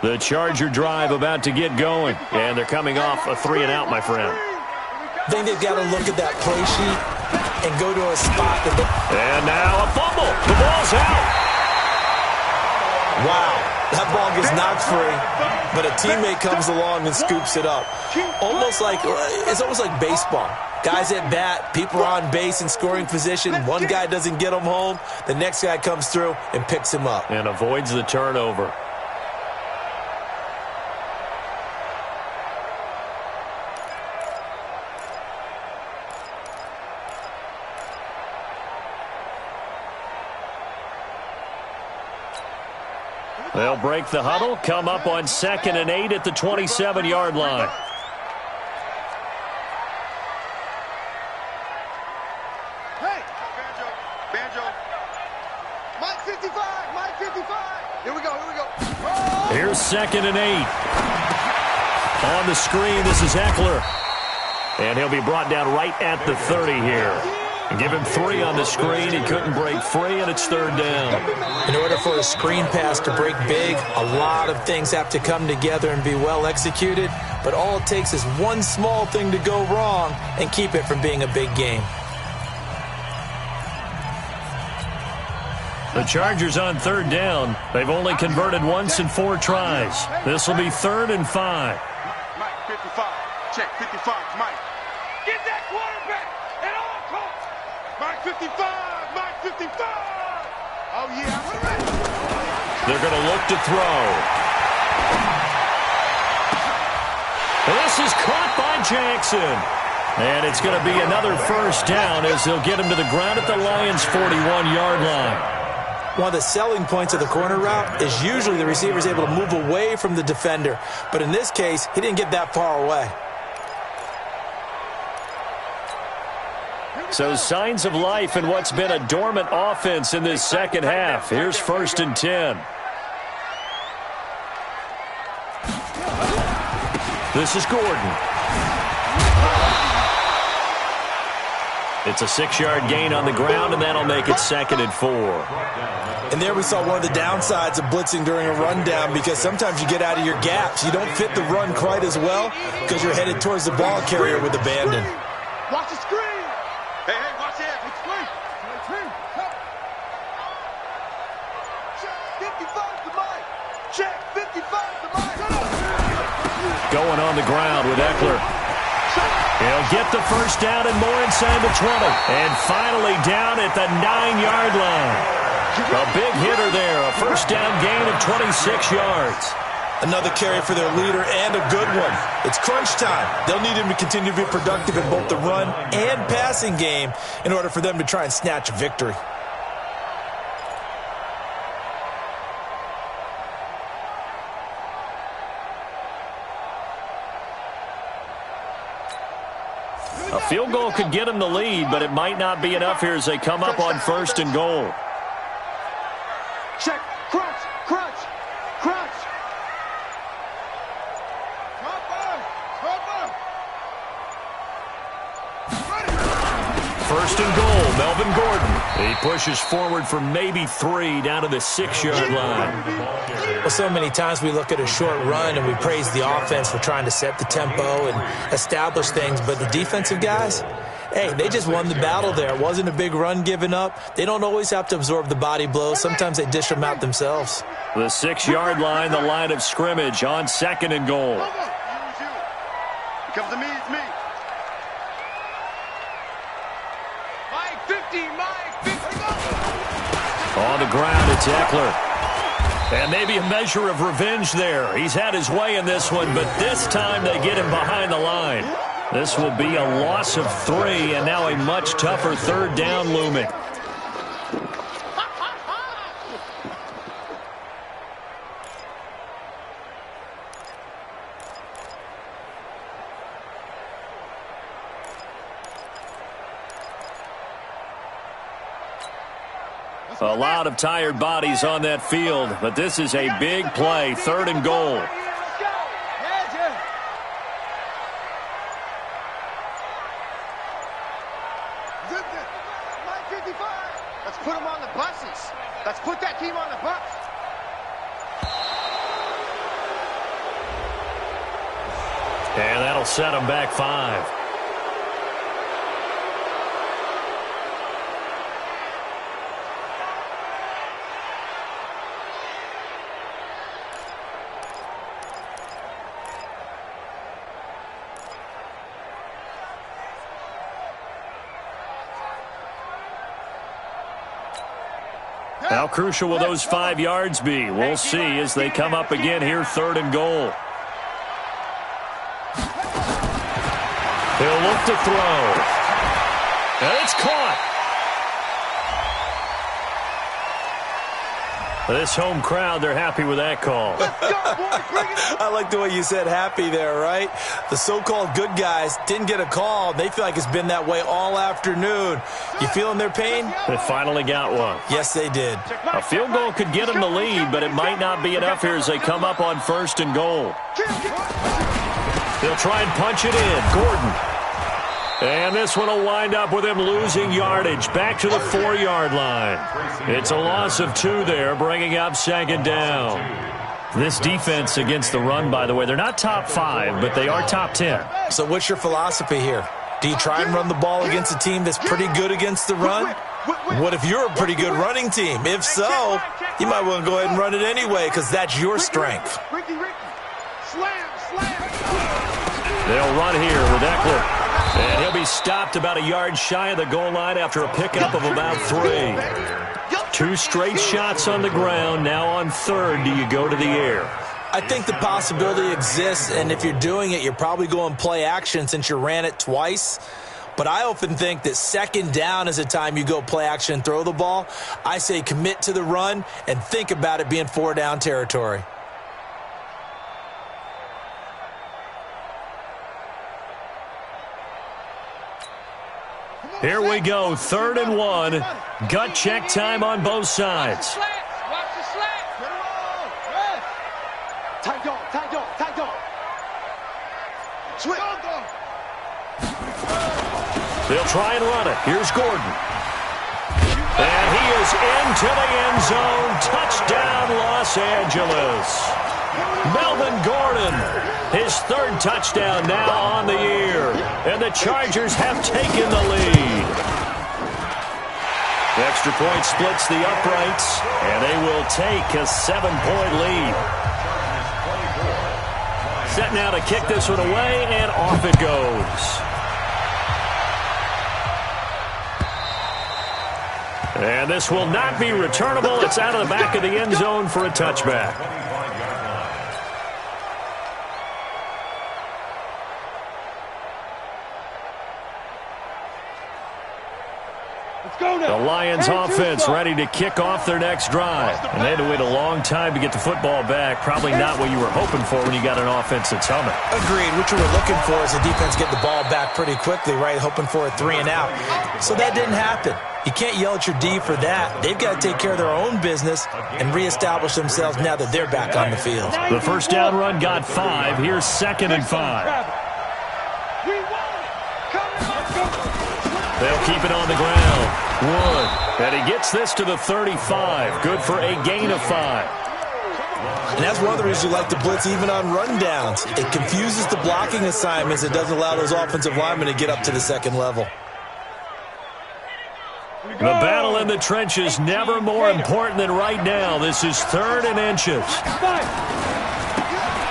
Speaker 2: The Charger drive about to get going. And they're coming off a 3-and-out, my friend.
Speaker 4: I think they've got to look at that play sheet and go to a spot that
Speaker 2: and now a fumble. The ball's out.
Speaker 4: Wow. That ball gets knocked free, but a teammate comes along and scoops it up. It's almost like baseball. Guys at bat, people are on base in scoring position. One guy doesn't get him home. The next guy comes through and picks him up.
Speaker 2: And avoids the turnover. They'll break the huddle, come up on 2nd and 8 at the 27-yard line.
Speaker 6: Hey, Banjo. Mike 55. Here we go. Oh!
Speaker 2: Here's 2nd and 8. On the screen, this is Eckler. And he'll be brought down right at the 30 here. Give him 3 on the screen. He couldn't break free, and it's 3rd down.
Speaker 4: In order for a screen pass to break big, a lot of things have to come together and be well executed. But all it takes is one small thing to go wrong and keep it from being a big game.
Speaker 2: The Chargers on 3rd down. They've only converted once in 4 tries. This will be 3rd and 5.
Speaker 6: Mike 55. Check 55. Mike. Get that quarterback at all costs. Mike 55. Oh, yeah.
Speaker 2: They're going to look to throw. This is caught by Jackson. And it's going to be another 1st down as they'll get him to the ground at the Lions' 41-yard line.
Speaker 4: One of the selling points of the corner route is usually the receiver is able to move away from the defender. But in this case, he didn't get that far away.
Speaker 2: So signs of life in what's been a dormant offense in this second half. Here's 1st and 10. This is Gordon. It's a 6-yard gain on the ground, and that'll make it 2nd and 4.
Speaker 4: And there we saw one of the downsides of blitzing during a rundown, because sometimes you get out of your gaps. You don't fit the run quite as well because you're headed towards the ball carrier with abandon.
Speaker 6: Watch the screen. Hey, watch it. It's free. Check 55 to Mike. Check 55 to Mike.
Speaker 2: Going on the ground with Eckler. He'll get the 1st down and more inside the 20. And finally down at the 9-yard line. A big hitter there. A 1st down gain of 26 yards.
Speaker 4: Another carry for their leader, and a good one. It's crunch time. They'll need him to continue to be productive in both the run and passing game in order for them to try and snatch a victory.
Speaker 2: A field goal could get them the lead, but it might not be enough here as they come up on 1st and goal.
Speaker 6: Check. Crunch.
Speaker 2: 1st and goal. Melvin Gordon. He pushes forward for maybe 3 down to the 6-yard line.
Speaker 4: Well, so many times we look at a short run and we praise the offense for trying to set the tempo and establish things, but the defensive guys, hey, they just won the battle there. It wasn't a big run given up. They don't always have to absorb the body blows. Sometimes they dish them out themselves.
Speaker 2: The 6-yard line, the line of scrimmage on 2nd and goal.
Speaker 6: Comes to me, it's me. Mike 50, Mike 50.
Speaker 2: On the ground, it's Eckler. And maybe a measure of revenge there. He's had his way in this one, but this time they get him behind the line. This will be a loss of 3, and now a much tougher 3rd down looming. A lot of tired bodies on that field, but this is a big play, 3rd and goal.
Speaker 6: Let's put them on the buses. Let's put that team on the bus.
Speaker 2: And that'll set them back 5. How crucial will those 5 yards be? We'll see as they come up again here, 3rd and goal. He'll look to throw. And it's caught. This home crowd, they're happy with that call.
Speaker 4: I like the way you said happy there, right? The so-called good guys didn't get a call. They feel like it's been that way all afternoon. You feeling their pain?
Speaker 2: They finally got one.
Speaker 4: Yes, they did.
Speaker 2: A field goal could get them the lead, but it might not be enough here as they come up on 1st and goal. They'll try and punch it in. Gordon. And this one will wind up with him losing yardage back to the 4-yard line. It's a loss of 2 there, bringing up 2nd down. This defense against the run, by the way, they're not top 5, but they are top 10.
Speaker 4: So what's your philosophy here? Do you try and run the ball against a team that's pretty good against the run? What if you're a pretty good running team? If so, you might want to go ahead and run it anyway because that's your strength.
Speaker 2: They'll run here with Eckler. And he'll be stopped about a yard shy of the goal line after a pickup of about 3. 2 straight shots on the ground. Now on 3rd, do you go to the air?
Speaker 4: I think the possibility exists, and if you're doing it, you're probably going play action since you ran it twice. But I often think that 2nd down is a time you go play action and throw the ball. I say commit to the run and think about it being 4-down territory.
Speaker 2: Here we go, 3rd and 1. Gut check time on both sides.
Speaker 6: Watch the slack. Tight dog. Switch.
Speaker 2: They'll try and run it. Here's Gordon. And he is into the end zone. Touchdown, Los Angeles. Melvin Gordon, his 3rd touchdown now on the year. And the Chargers have taken the lead. The extra point splits the uprights, and they will take a 7-point lead. Set now to kick this one away, and off it goes. And this will not be returnable. It's out of the back of the end zone for a touchback. The Lions offense ready to kick off their next drive. And they had to wait a long time to get the football back. Probably not what you were hoping for when you got an offense that's humming.
Speaker 4: Agreed. What you were looking for is the defense get the ball back pretty quickly, right? Hoping for a 3-and-out. So that didn't happen. You can't yell at your D for that. They've got to take care of their own business and reestablish themselves now that they're back on the field.
Speaker 2: The first down run got 5. Here's 2nd and 5. They'll keep it on the ground. Wood. And he gets this to the 35. Good for a gain of 5.
Speaker 4: And that's one of the reasons you like to blitz even on rundowns. It confuses the blocking assignments. It doesn't allow those offensive linemen to get up to the second level.
Speaker 2: The battle in the trenches never more important than right now. This is 3rd and inches.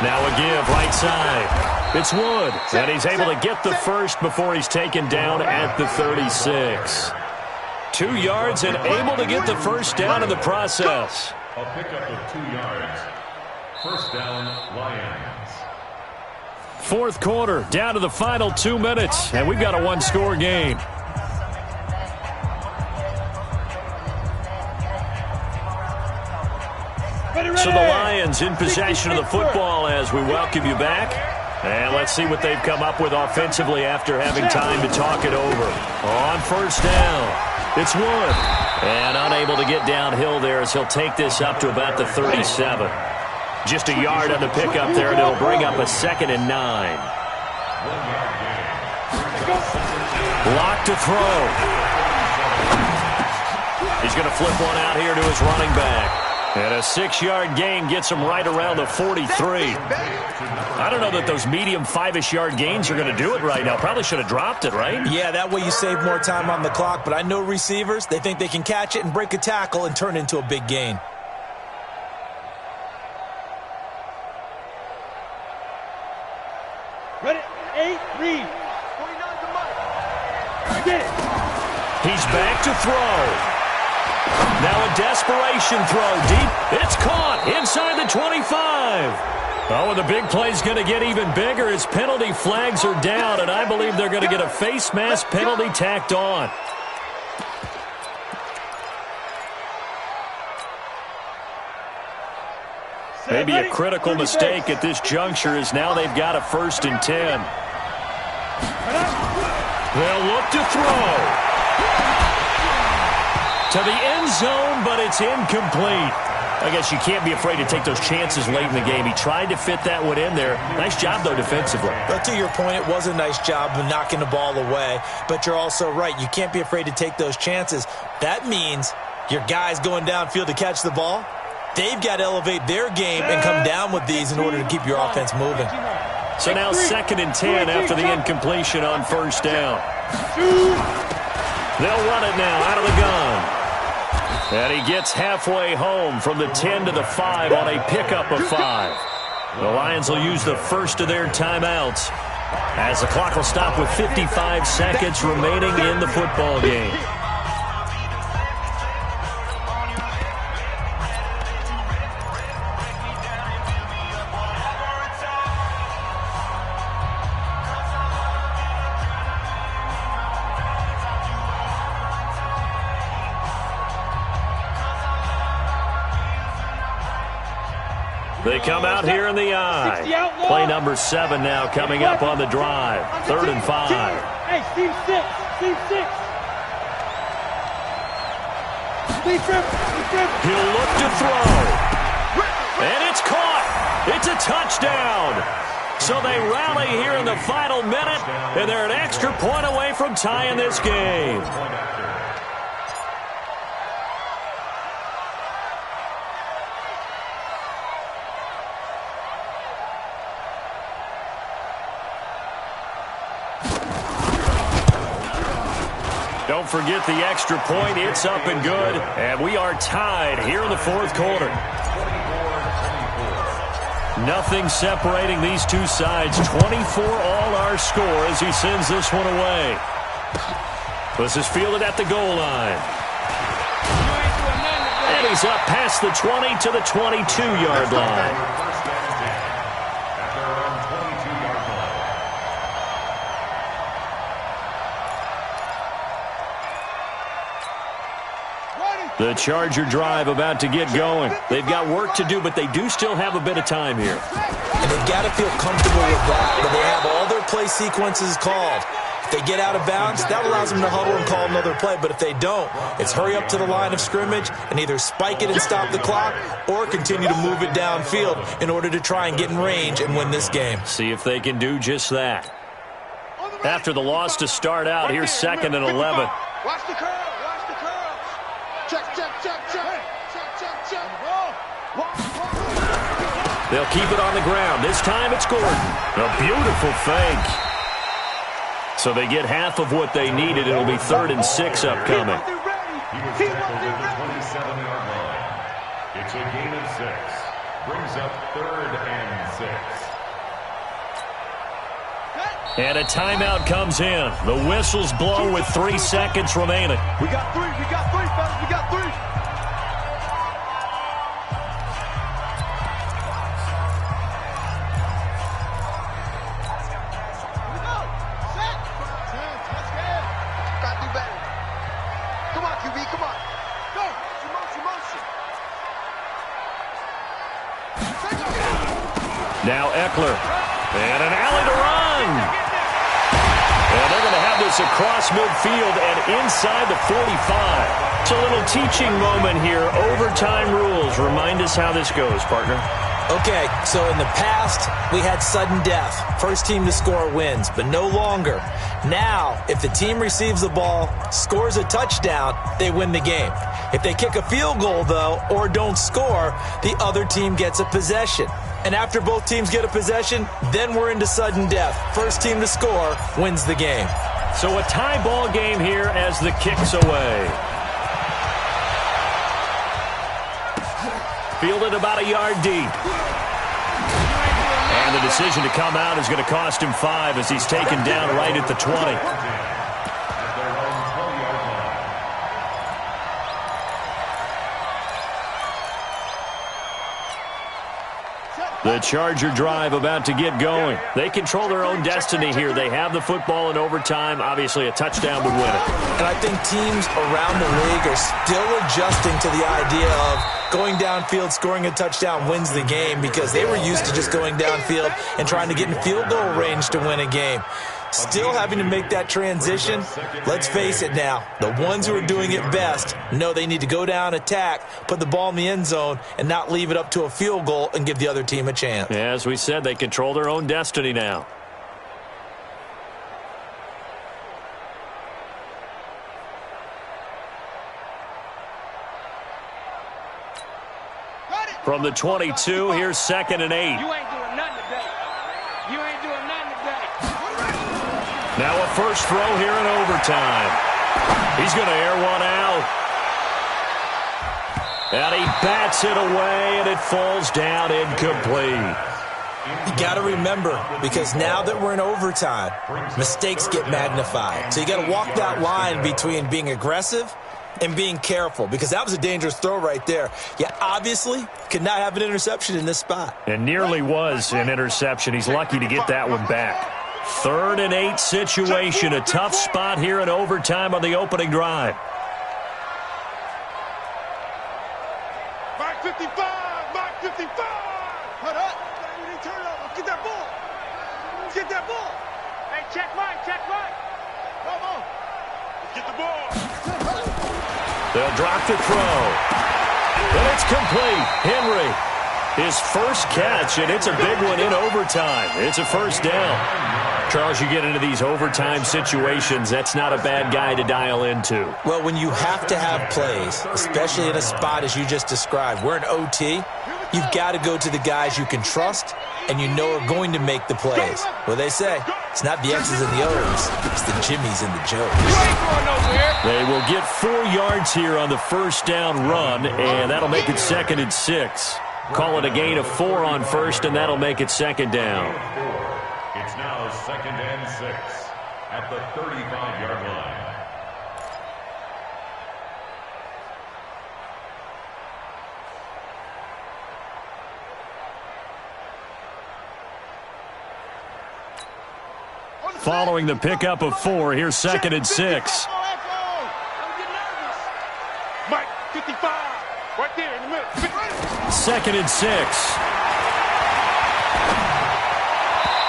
Speaker 2: Now a give right side. It's Wood, and he's able to get the first before he's taken down at the 36. 2 yards and able to get the first down in the process.
Speaker 5: A pickup of 2 yards. First down, Lions.
Speaker 2: 4th quarter, down to the final 2 minutes, and we've got a 1-score game. So the Lions in possession of the football as we welcome you back. And let's see what they've come up with offensively after having time to talk it over. On first down, it's Wood. And unable to get downhill there as he'll take this up to about the 37. Just a yard on the pickup there, and it'll bring up a 2nd and 9. Lock to throw. He's going to flip one out here to his running back. And a 6-yard gain gets him right around the 43. I don't know that those medium 5-ish yard gains are going to do it right now. Probably should have dropped it, right?
Speaker 4: Yeah, that way you save more time on the clock. But I know receivers, they think they can catch it and break a tackle and turn it into a big gain.
Speaker 3: Ready? 8, read. Get it.
Speaker 2: He's back to throw. Now a desperation throw deep. It's caught inside the 25. Oh, and the big play's going to get even bigger as penalty flags are down, and I believe they're going to get a face mask penalty tacked on. Maybe a critical mistake at this juncture is now they've got a 1st and 10. They'll look to throw. To the end zone, but it's incomplete. I guess you can't be afraid to take those chances late in the game. He tried to fit that one in there. Nice job, though, defensively.
Speaker 4: But to your point, it was a nice job of knocking the ball away. But you're also right. You can't be afraid to take those chances. That means your guys going downfield to catch the ball, they've got to elevate their game and come down with these in order to keep your offense moving.
Speaker 2: So now 2nd and 10 after the incompletion on first down. They'll run it now out of the gun. And he gets halfway home from the 10 to the 5 on a pickup of 5. The Lions will use the first of their timeouts as the clock will stop with 55 seconds remaining in the football game. They come out here in the eye. Play number 7 now coming up on the drive. 3rd and 5.
Speaker 3: Hey, Steve 6. Steve 6.
Speaker 2: He'll look to throw. And it's caught. It's a touchdown. So they rally here in the final minute, and they're an extra point away from tying this game. Don't forget the extra point. It's up and good. And we are tied here in the 4th quarter. Nothing separating these two sides. 24 all our score as he sends this one away. This is fielded at the goal line. And he's up past the 20 to the 22-yard line. The Charger drive about to get going. They've got work to do, but they do still have a bit of time here.
Speaker 4: And they've got to feel comfortable with that, but they have all their play sequences called. If they get out of bounds, that allows them to huddle and call another play. But if they don't, it's hurry up to the line of scrimmage and either spike it and stop the clock or continue to move it downfield in order to try and get in range and win this game.
Speaker 2: See if they can do just that. After the loss to start out, here's 2nd and 11.
Speaker 6: Watch the curl. Watch the curl. Check.
Speaker 2: They'll keep it on the ground. This time it's Gordon. A beautiful fake. So they get half of what they needed. It'll be 3rd and 6 upcoming.
Speaker 5: He was tackled at the 27-yard line. It's a gain of 6. Brings up 3rd and 6.
Speaker 2: And a timeout comes in. The whistle's blown with 3 seconds remaining.
Speaker 6: We got 3, fellas. We got 3.
Speaker 2: Now Eckler. And an alley to run. And they're going to have this across midfield and inside the 45. It's a little teaching moment here. Overtime rules. Remind us how this goes, partner.
Speaker 4: Okay, so in the past, we had sudden death. First team to score wins, but no longer. Now, if the team receives the ball, scores a touchdown, they win the game. If they kick a field goal, though, or don't score, the other team gets a possession. And after both teams get a possession, then we're into sudden death. First team to score wins the game.
Speaker 2: So a tie ball game here as the kick's away. Fielded about a yard deep. And the decision to come out is going to cost him 5 as he's taken down right at the 20. The Charger drive about to get going. They control their own destiny here. They have the football in overtime. Obviously, a touchdown would win it.
Speaker 4: And I think teams around the league are still adjusting to the idea of going downfield, scoring a touchdown wins the game because they were used to just going downfield and trying to get in field goal range to win a game. Still having to make that transition. Let's face it now, the ones who are doing it best know they need to go down, attack, put the ball in the end zone, and not leave it up to a field goal and give the other team a chance.
Speaker 2: Yeah, as we said, they control their own destiny now. From the 22, here's 2nd and 8.
Speaker 6: You ain't doing nothing today. You ain't doing nothing today.
Speaker 2: Now a first throw here in overtime. He's going to air one out. And he bats it away, and it falls down incomplete.
Speaker 4: You got to remember, because now that we're in overtime, mistakes get magnified. So you got to walk that line between being aggressive and being careful, because that was a dangerous throw right there. You obviously could not have an interception in this spot.
Speaker 2: And nearly was an interception. He's lucky to get that one back. 3rd and 8 situation. A tough spot here in overtime on the opening drive.
Speaker 6: Mark 55! Mark 55! Hold up! We didn't turn over. Get that ball! Get that ball! Hey, check Mike! Check Mike! Come on! Get the ball!
Speaker 2: They'll drop the throw. And it's complete. Henry, his first catch, and it's a big one in overtime. It's a first down. Charles, you get into these overtime situations, that's not a bad guy to dial into.
Speaker 4: Well, when you have to have plays, especially in a spot as you just described, we're in OT, you've got to go to the guys you can trust and you know are going to make the plays. Well, they say, it's not the X's and the O's, it's the Jimmies and the Joes.
Speaker 2: They will get 4 yards here on the first down run, and that'll make it 2nd and 6. Call it a gain of 4 on first, and that'll make it 2nd down.
Speaker 5: It's now 2nd and 6 at the 35-yard line.
Speaker 2: Following the pickup of 4, here's 2nd and 6.
Speaker 6: Mike, 55, right there in the middle.
Speaker 2: 2nd and 6.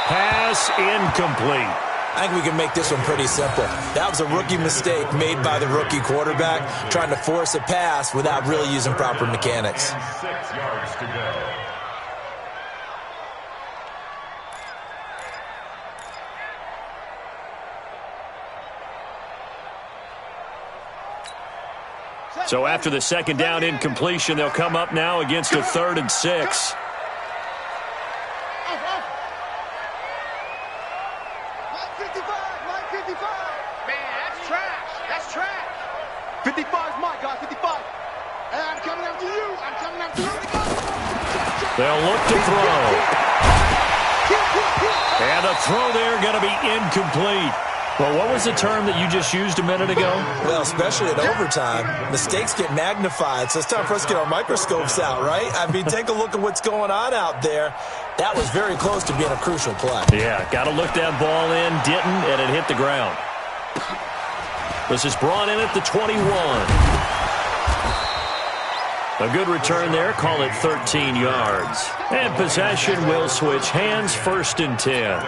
Speaker 2: Pass incomplete.
Speaker 4: I think we can make this one pretty simple. That was a rookie mistake made by the rookie quarterback, trying to force a pass without really using proper mechanics.
Speaker 5: 6 yards to go.
Speaker 2: So after the second down incompletion, they'll come up now against a 3rd and 6.
Speaker 6: Man, that's trash. That's trash. 55 is my guy, 55. Hey, I'm coming after you. I'm coming after you.
Speaker 2: They'll look to throw. And the throw there going to be incomplete. Well, what was the term that you just used a minute ago?
Speaker 4: Well, especially in overtime, mistakes get magnified, so it's time for us to get our microscopes out, right? I mean, take a look at what's going on out there. That was very close to being a crucial play.
Speaker 2: Yeah, got to look that ball in, didn't, and it hit the ground. This is brought in at the 21. A good return there, call it 13 yards. And possession will switch hands, 1st and 10.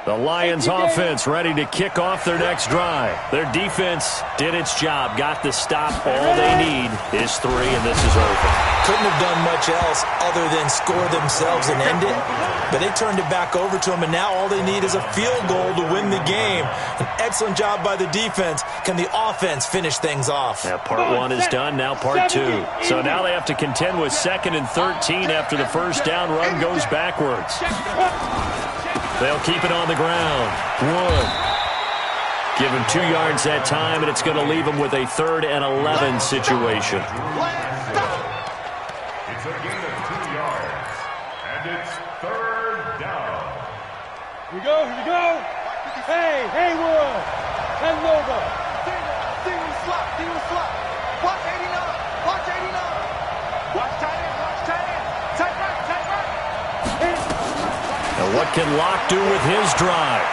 Speaker 2: The Lions offense ready to kick off their next drive. Their defense did its job, got the stop. All they need is 3, and this is over.
Speaker 4: Couldn't have done much else other than score themselves and end it. But they turned it back over to them, and now all they need is a field goal to win the game. An excellent job by the defense. Can the offense finish things off?
Speaker 2: Yeah, part 1 is done, now part 2. So now they have to contend with 2nd and 13 after the first down run goes backwards. They'll keep it on the ground. Wood. Give him 2 yards that time, and it's going to leave him with a 3rd and 11 situation.
Speaker 5: It's a gain of 2 yards, and it's 3rd down.
Speaker 3: Here we go, here we go. Hey, Haywood. And Nova.
Speaker 6: Demon slot. Watch 89. Watch 89. Watch tight end. Tight right.
Speaker 2: Now what can Locke do with his drive?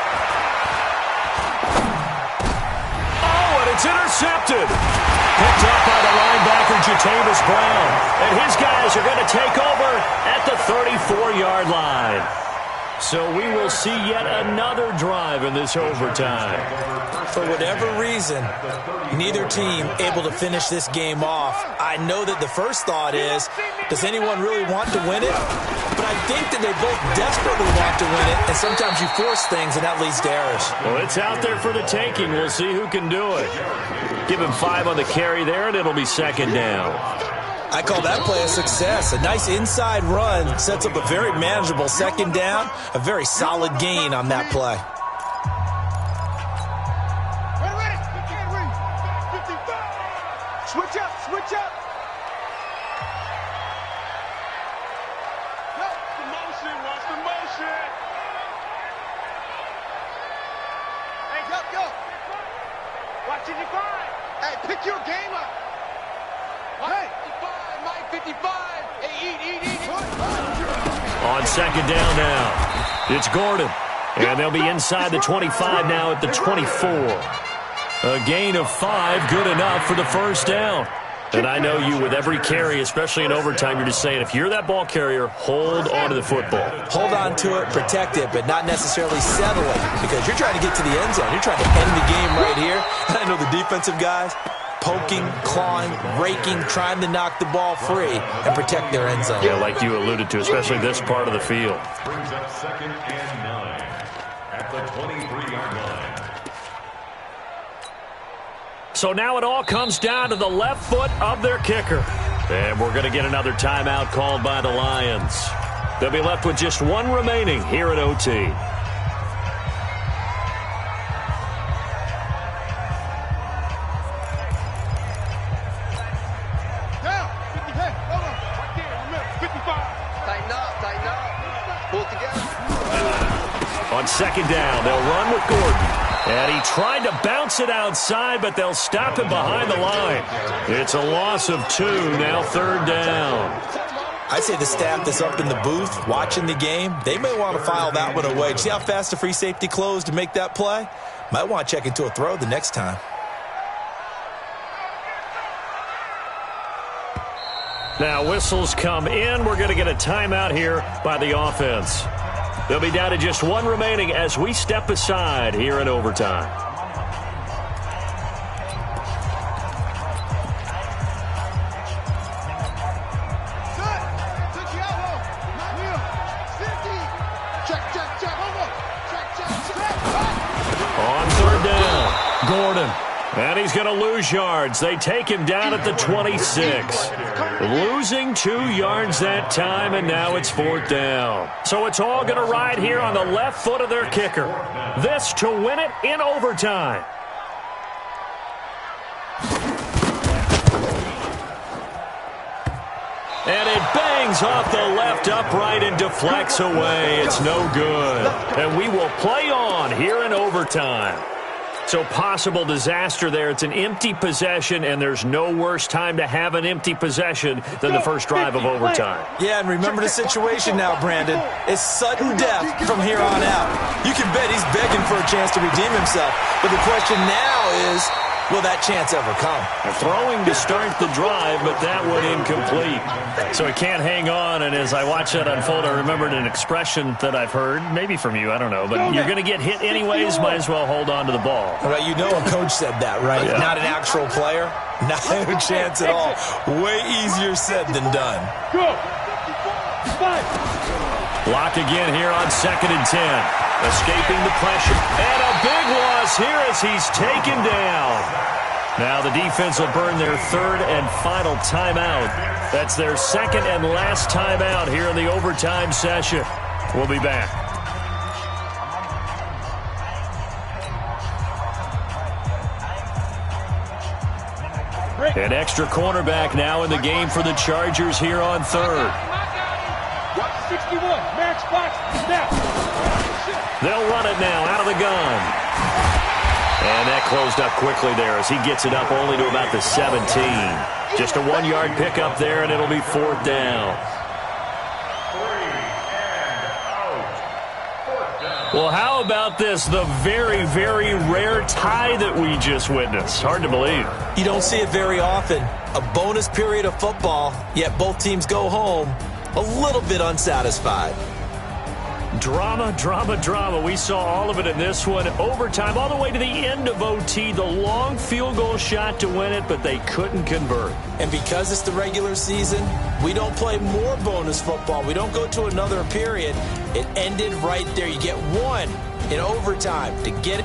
Speaker 2: Oh, and it's intercepted. Picked up by the linebacker, Jatavis Brown. And his guys are going to take over at the 34-yard line. So we will see yet another drive in this overtime.
Speaker 4: For whatever reason, neither team able to finish this game off. I know that the first thought is, does anyone really want to win it? But I think that they both desperately want to win it, and sometimes you force things, and that leads to errors.
Speaker 2: Well, it's out there for the taking. We'll see who can do it. Give him 5 on the carry there, and it'll be 2nd down.
Speaker 4: I call that play a success. A nice inside run sets up a very manageable 2nd down, a very solid gain on that play.
Speaker 6: Ready. You can't read. Switch up. Watch the motion. Hey, go. Watch 55. Hey, pick your game up. Hey. 55. Hey, eat.
Speaker 2: On 2nd down now, it's Gordon. And they'll be inside the 25 now at the 24. A gain of 5, good enough for the 1st down. And I know you, with every carry, especially in overtime, you're just saying, if you're that ball carrier, hold on to the football.
Speaker 4: Hold on to it, protect it, but not necessarily settle it, because you're trying to get to the end zone. You're trying to end the game right here. And I know the defensive guys, poking, clawing, raking, trying to knock the ball free and protect their end zone.
Speaker 2: Yeah, like you alluded to, especially this part of the field.
Speaker 5: Brings up 2nd and 9 at the 23-yard line.
Speaker 2: So now it all comes down to the left foot of their kicker. And we're going to get another timeout called by the Lions. They'll be left with just 1 remaining here at OT. On 2nd down, they'll run with Gordon. And he tried to bounce it outside, but they'll stop him behind the line. It's a loss of 2, now 3rd down.
Speaker 4: I'd say the staff that's up in the booth watching the game, they may want to file that one away. See how fast the free safety closed to make that play? Might want to check into a throw the next time. Now
Speaker 2: whistles come in. We're going to get a timeout here by the offense. They'll be down to just one remaining as we step aside here in overtime. On third down, Gordon. And he's going to lose yards. They take him down at the 26. Losing 2 yards that time, and now it's fourth down. So it's all going to ride here on the left foot of their kicker. This to win it in overtime. And it bangs off the left upright and deflects away. It's no good. And we will play on here in overtime. So possible disaster there. It's an empty possession, and there's no worse time to have an empty possession than the first drive of overtime.
Speaker 4: Yeah, and remember the situation now, Brandon. It's sudden death from here on out. You can bet he's begging for a chance to redeem himself. But the question now is, will that chance ever come?
Speaker 2: Throwing to start the drive, but that one incomplete. So he can't hang on, and as I watch that unfold, I remembered an expression that I've heard, maybe from you, I don't know, but you're going to get hit anyways, might as well hold on to the ball.
Speaker 4: Right, you know a coach said that, right?
Speaker 2: Yeah.
Speaker 4: Not an actual player, not a chance at all. Way easier said than done.
Speaker 3: Go!
Speaker 2: Block again here on 2nd and 10. Escaping the pressure. And a big loss here as he's taken down. Now the defense will burn their third and final timeout. That's their second and last timeout here in the overtime session. We'll be back. An extra cornerback now in the game for the Chargers here on third.
Speaker 3: 61, match box, snap.
Speaker 2: They'll run it now out of the gun. And that closed up quickly there as he gets it up only to about the 17. Just a 1-yard pickup there, and it'll be fourth down. Well, how about this? The very, very rare tie that we just witnessed. Hard to believe.
Speaker 4: You don't see it very often. A bonus period of football, yet both teams go home a little bit unsatisfied.
Speaker 2: Drama, drama, drama. We saw all of it in this one. Overtime, all the way to the end of OT. The long field goal shot to win it, but they couldn't convert.
Speaker 4: And because it's the regular season, we don't play more bonus football. We don't go to another period. It ended right there. You get one in overtime to get